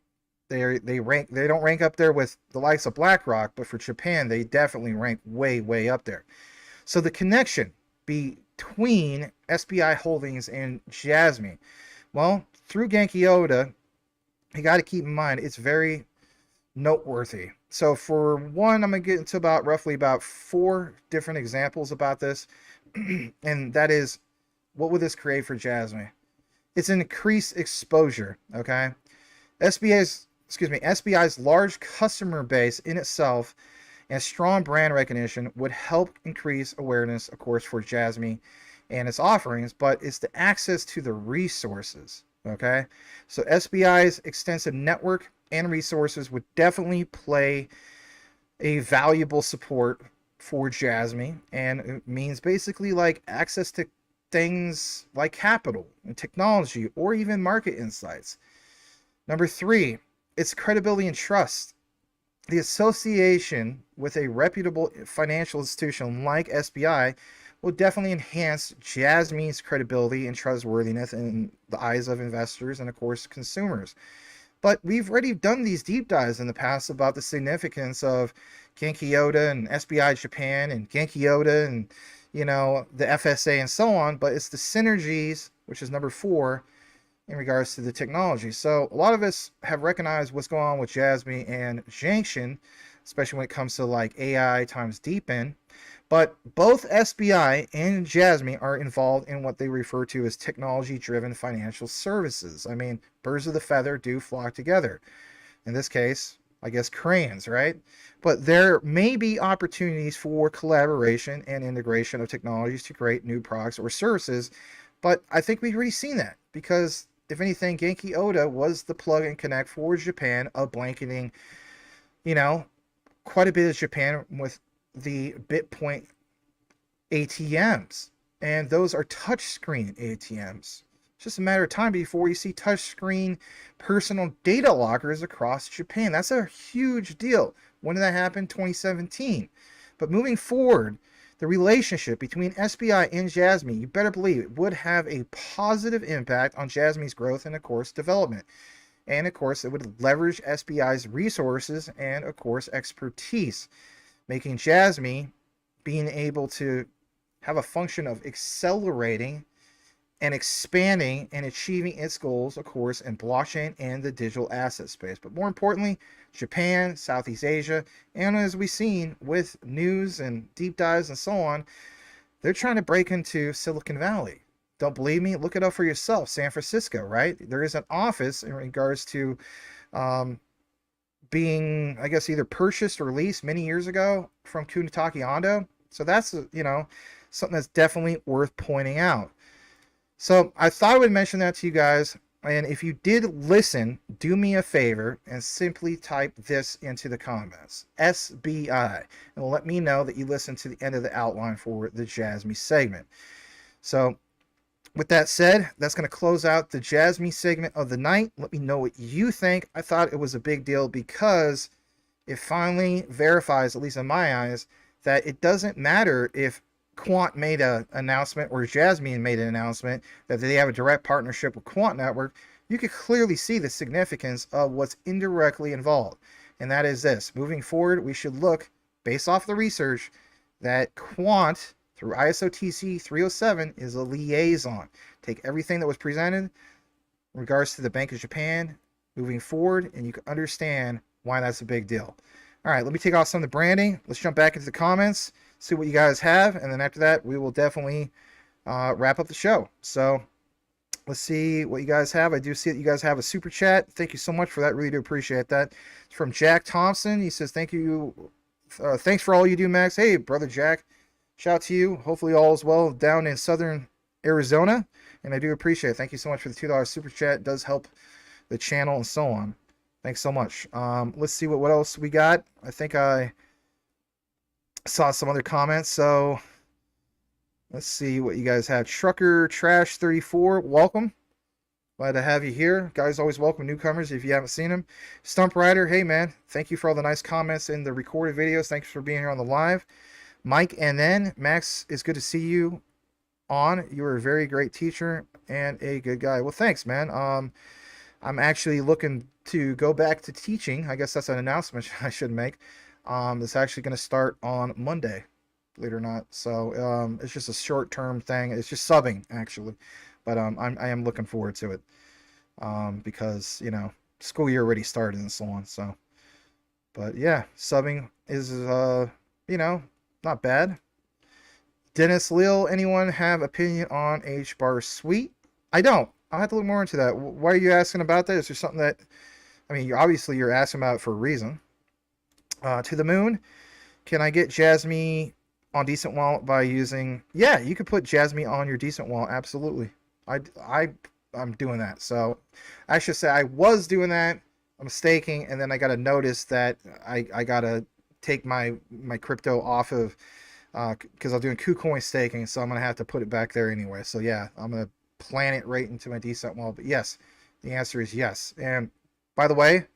they don't rank up there with the likes of BlackRock, but for Japan, they definitely rank way, way up there. So the connection between SBI Holdings and Jasmy, well, through Genki Oda, you got to keep in mind it's very noteworthy. So for one, I'm going to get into roughly about 4 different examples about this. And that is, what would this create for Jasmy? It's an increased exposure, okay? SBI's large customer base in itself and strong brand recognition would help increase awareness, of course, for Jasmy and its offerings, but it's the access to the resources, okay? So SBI's extensive network and resources would definitely play a valuable support for Jasmy, and it means basically like access to things like capital and technology or even market insights. Number 3, its credibility and trust. The association with a reputable financial institution like SBI will definitely enhance Jasmy's credibility and trustworthiness in the eyes of investors and, of course, consumers. But we've already done these deep dives in the past about the significance of Genki Oda and SBI Japan and Genki Oda and, you know, the FSA and so on. But it's the synergies, which is number 4, in regards to the technology. So a lot of us have recognized what's going on with Jasmy and Junction, especially when it comes to like AI times deepen. But both SBI and Jasmy are involved in what they refer to as technology-driven financial services. I mean, birds of the feather do flock together. In this case, I guess cranes, right? But there may be opportunities for collaboration and integration of technologies to create new products or services. But I think we've already seen that because, if anything, Genki Oda was the plug and connect for Japan of blanketing, you know, quite a bit of Japan with the BitPoint ATMs. And those are touchscreen ATMs. It's just a matter of time before you see touchscreen personal data lockers across Japan. That's a huge deal. When did that happen? 2017. But moving forward, the relationship between SBI and Jasmy, you better believe it would have a positive impact on Jasmy's growth and, of course, development. And, of course, it would leverage SBI's resources and, of course, expertise, making Jasmy being able to have a function of accelerating and expanding and achieving its goals, of course, in blockchain and the digital asset space. But more importantly, Japan, Southeast Asia, and as we've seen with news and deep dives and so on, they're trying to break into Silicon Valley. Don't believe me? Look it up for yourself. San Francisco, right? There is an office in regards to being, I guess, either purchased or leased many years ago from Kunitake Ando. So that's, you know, something that's definitely worth pointing out. So I thought I would mention that to you guys. And if you did listen, do me a favor and simply type this into the comments, SBI, and let me know that you listened to the end of the outline for the Jasmy segment. So with that said, that's going to close out the Jasmy segment of the night. Let me know what you think. I thought it was a big deal because it finally verifies, at least in my eyes, that it doesn't matter if Quant made an announcement or Jasmy made an announcement that they have a direct partnership with Quant Network. You could clearly see the significance of what's indirectly involved. And that is this. Moving forward, we should look, based off the research, that Quant, through ISO/TC 307, is a liaison. Take everything that was presented in regards to the Bank of Japan moving forward, and you can understand why that's a big deal. All right, let me take off some of the branding. Let's jump back into the comments, see what you guys have, and then after that, we will definitely wrap up the show. So let's see what you guys have. I do see that you guys have a super chat. Thank you so much for that. Really do appreciate that. It's from Jack Thompson. He says, thank you. Thanks for all you do, Max. Hey, brother Jack. Shout out to you. Hopefully all is well down in southern Arizona. And I do appreciate it. Thank you so much for the $2 super chat. It does help the channel and so on. Thanks so much. Let's see what else we got. I think I saw some other comments. So let's see what you guys have. Trucker Trash 34, welcome. Glad to have you here. Guys, always welcome newcomers if you haven't seen him. Stump Rider, hey man, thank you for all the nice comments in the recorded videos. Thanks for being here on the live. Mike and then Max, it's good to see you on. You are a very great teacher and a good guy. Well, thanks, man. I'm actually looking to go back to teaching. I guess that's an announcement I should make. It's actually going to start on Monday, believe it or not. So it's just a short-term thing. It's just subbing, actually. But I am looking forward to it because, you know, school year already started and so on. So, but yeah, subbing is, you know, not bad. Dennis Leal, anyone have opinion on H-bar suite? I don't. I'll have to look more into that. Why are you asking about that? Is there something that, I mean, obviously you're asking about it for a reason. To the moon, can I get Jasmy on Decent Wallet by using, yeah, you could put Jasmy on your Decent Wallet, absolutely. I'm doing that. So I should say I was doing that, I'm staking, and then I got a notice that I got to take my crypto off of, because I'm doing KuCoin staking, so I'm going to have to put it back there anyway. So yeah, I'm going to plan it right into my Decent Wallet. But yes, the answer is yes. And by the way,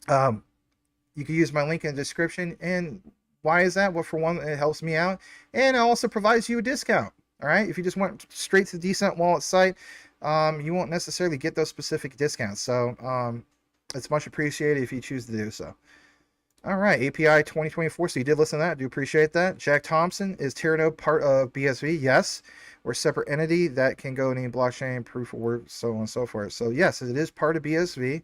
you can use my link in the description. And why is that? Well, for one, it helps me out, and it also provides you a discount. All right, if you just went straight to the Decent Wallet site, you won't necessarily get those specific discounts. So it's much appreciated if you choose to do so. All right, API 2024. So you did listen to that. I do appreciate that. Jack Thompson, is Terranode part of BSV? Yes. We're a separate entity that can go in any blockchain, proof of work, so on and so forth. So yes, it is part of BSV.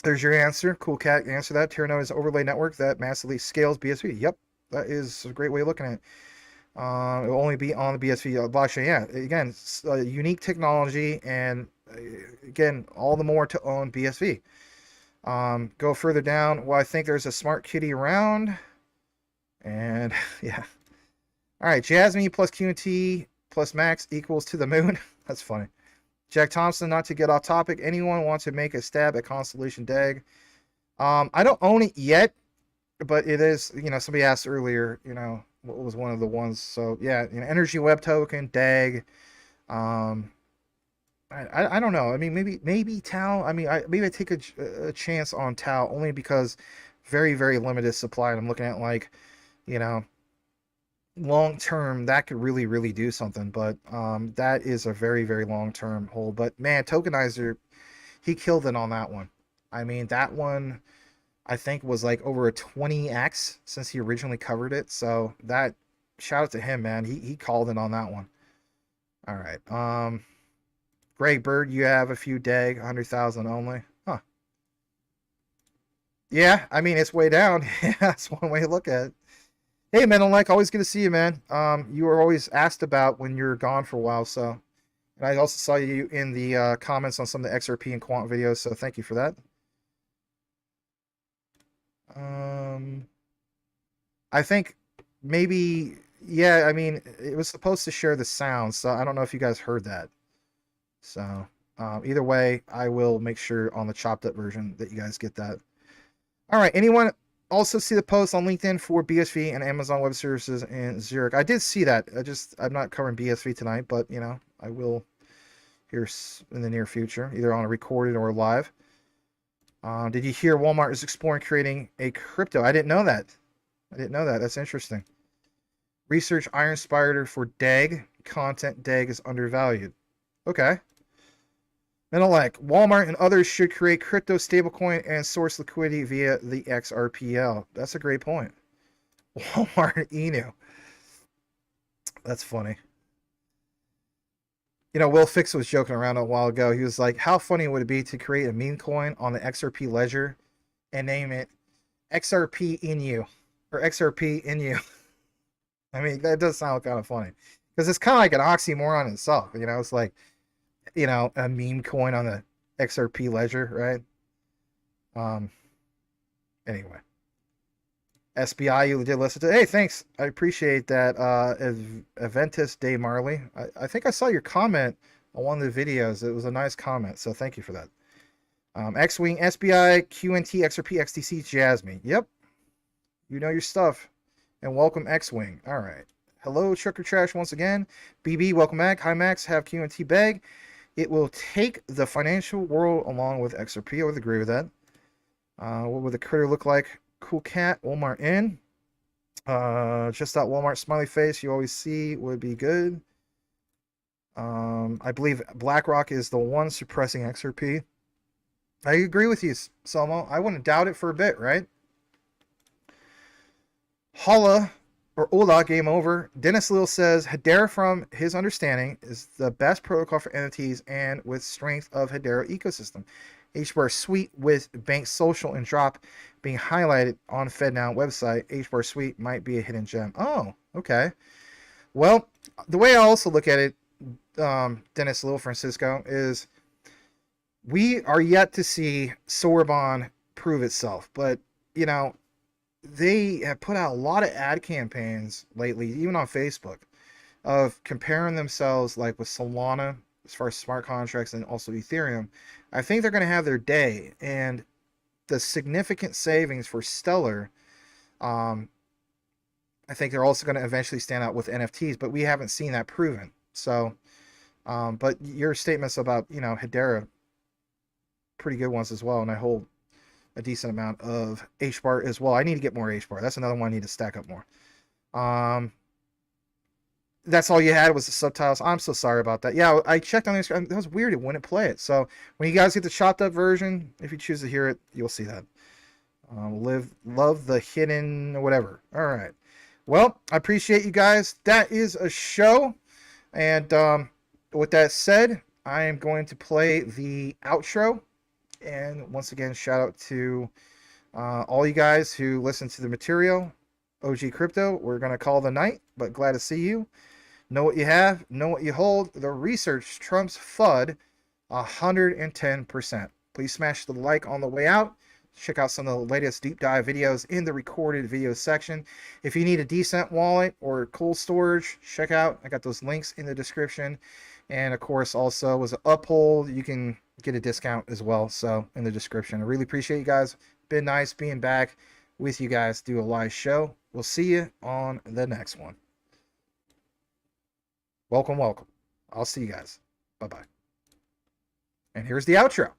There's your answer. Cool cat answer that. Terranode is an overlay network that massively scales BSV. Yep, that is a great way of looking at it. It will only be on the BSV blockchain. Yeah, again, it's a unique technology, and again, all the more to own BSV. Go further down. Well, I think there's a smart kitty around, and yeah. All right, Jasmy plus QNT plus Max equals to the moon. That's funny. Jack Thompson, not to get off topic. Anyone want to make a stab at Constellation DAG? I don't own it yet, but it is, you know, somebody asked earlier, you know, what was one of the ones. So yeah, you know, Energy Web Token, DAG. I don't know. I mean, maybe Tau. I mean, maybe I take a chance on Tau only because very, very limited supply. And I'm looking at, like, you know, long term that could really, really do something. But that is a very, very long term hold. But man, Tokenizer, he killed it on that one. I mean, that one I think was like over a 20x since he originally covered it. So that, shout out to him, man. He called it on that one. All right. Greg Bird, you have a few DAG, 100,000 only. Huh. Yeah, I mean, it's way down. Yeah, that's one way to look at it. Hey, man, like, always good to see you, man. You were always asked about when you're gone for a while, so. And I also saw you in the comments on some of the XRP and Quant videos, so thank you for that. I think maybe, yeah, I mean, it was supposed to share the sound, so I don't know if you guys heard that. So, either way, I will make sure on the chopped up version that you guys get that. All right, anyone also see the post on LinkedIn for BSV and Amazon Web Services in Zurich? I did see that. I'm not covering BSV tonight, but, you know, I will here in the near future, either on a recorded or live. Did you hear Walmart is exploring creating a crypto? I didn't know that. That's interesting. Research Iron Spider for DAG. Content DAG is undervalued. Okay. Menelec, Walmart and others should create crypto stablecoin and source liquidity via the XRPL. That's a great point. Walmart and Inu. That's funny. You know, Will Fix was joking around a while ago. He was like, how funny would it be to create a meme coin on the XRP ledger and name it XRP Inu or XRP Inu? I mean, that does sound kind of funny because it's kind of like an oxymoron itself. You know, it's like, you know, a meme coin on the XRP ledger, right? Anyway. SBI, you did listen to. Hey, thanks. I appreciate that. Aventus Day Marley. I think I saw your comment on one of the videos. It was a nice comment, so thank you for that. X-Wing, SBI, QNT, XRP, XTC, Jasmy. Yep. You know your stuff. And welcome, X-Wing. All right. Hello, Trucker Trash once again. BB, welcome back. Hi, Max. Have QNT bag. It will take the financial world along with XRP. I would agree with that. What would the critter look like? Cool cat, Walmart in. Just that Walmart smiley face you always see would be good. I believe BlackRock is the one suppressing XRP. I agree with you, Selmo. I wouldn't doubt it for a bit, right? Holla or Ola, game over. Dennis Little says Hedera, from his understanding, is the best protocol for entities and with strength of Hedera ecosystem. HBAR Suite with Bank Social and Drop being highlighted on FedNow website. HBAR Suite might be a hidden gem. Oh, okay. Well, the way I also look at it, Dennis Little Francisco, is we are yet to see Sorbonne prove itself. But, you know, they have put out a lot of ad campaigns lately, even on Facebook, of comparing themselves like with Solana as far as smart contracts and also Ethereum. I think they're going to have their day, and the significant savings for Stellar, I think they're also going to eventually stand out with NFTs, but we haven't seen that proven. So, but your statements about, you know, Hedera, pretty good ones as well, and I hold a decent amount of HBAR as well. I need to get more HBAR. That's another one I need to stack up more. That's all you had was the subtitles. I'm so sorry about that. Yeah, I checked on this. That was weird. It wouldn't play it. So when you guys get the chopped up version, if you choose to hear it, you'll see that. Love the hidden whatever. All right. Well, I appreciate you guys. That is a show. And with that said, I am going to play the outro. And once again, shout out to all you guys who listen to the material. OG Crypto, we're going to call the night, but glad to see you. Know what you have, know what you hold. The research trumps FUD 110%. Please smash the like on the way out. Check out some of the latest deep dive videos in the recorded video section. If you need a decent wallet or cold storage, check out. I got those links in the description. And of course, also was an Uphold. You can get a discount as well. So in the description. I really appreciate you guys. Been nice being back with you guys. Do a live show. We'll see you on the next one. Welcome, welcome. I'll see you guys. Bye-bye. And here's the outro.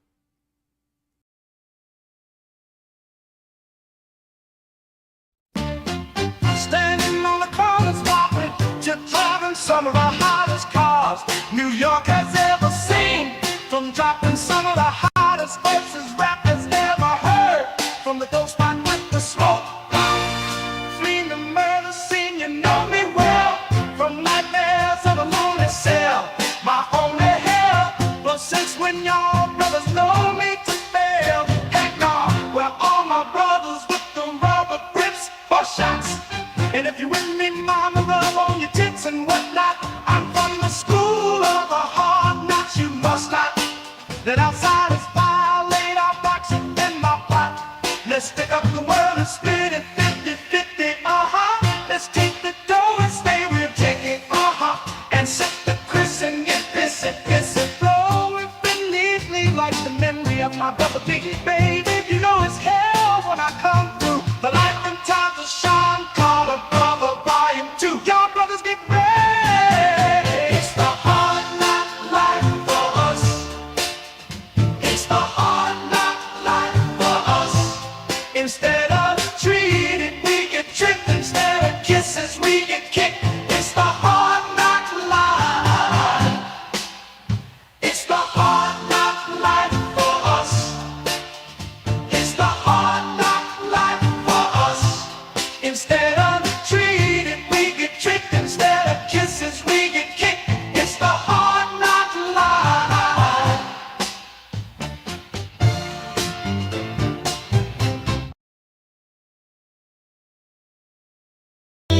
Standing on the corner, swapping, just driving some of the hottest cars New York has ever seen. From dropping some of the hottest verses rappers ever heard. From the dope spot with the smoke, fleeing the murder scene, you know me well. From nightmares of a lonely cell, my only hell. But since when y'all brothers know me to fail? Heck no, we're all my brothers with the rubber grips for shots. And if you with me, mama, rub on your tits and whatnot. I'm from the school of the hard knocks, you must not. That outsiders violate our boxing in my plot. Let's stick up the world and split it 50-50, me, baby. You know it's hell when I come through. The life and times of Sean Carter, brother, volume 2. Y'all brothers get ready. It's the hard knock life for us. It's the hard knock life for us. Instead of treated, we get tricked. Instead of kisses, we get kicked. It's the hard knock life. It's the hard knock life for us. It's the hard knock life for us. Instead of treated, we get tricked. Instead of kisses, we get kicked. It's the hard knock life.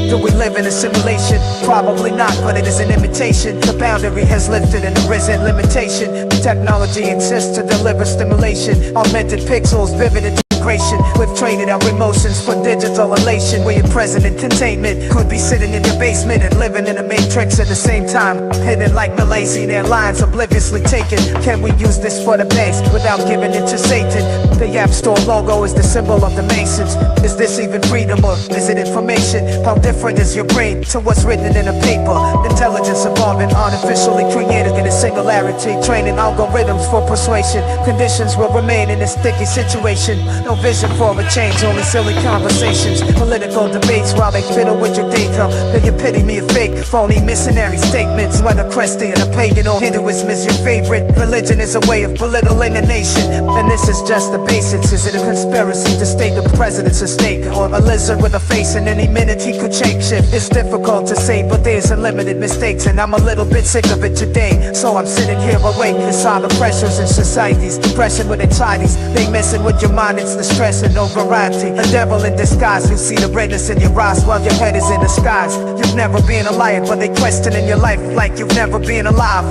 Do we live in a simulation? Probably not, but it is an imitation. The boundary has lifted and there isn't limitation. Technology exists to deliver stimulation. Augmented pixels, vivid integration. We've traded our emotions for digital elation. We're present in containment. Could be sitting in your basement and living in a matrix at the same time. Hidden like Malaysian Airlines, obliviously taken. Can we use this for the base without giving it to Satan? The App Store logo is the symbol of the Masons. Is this even freedom or is it information? How different is your brain to what's written in a paper? Intelligence evolving, artificially created in a singularity. Training algorithms for persuasion. Conditions will remain in a sticky situation. No vision for a change, only silly conversations. Political debates while they fiddle with your data. They epitome of fake, phony, missionary statements. Whether Christian or pagan or Hinduism is your favorite. Religion is a way of belittling a nation. And this is just the basics. Is it a conspiracy to state the president's a snake? Or a lizard with a face and any minute he could shapeshift? It's difficult to say, but there's unlimited mistakes. And I'm a little bit sick of it today. So I'm sitting here awake inside the pressures in societies. Depression with anxieties. They messing with your mind, it's the stress and no variety. A devil in disguise, you see the redness in your eyes while your head is in the skies. You've never been a liar, but they questioning your life like you've never been alive.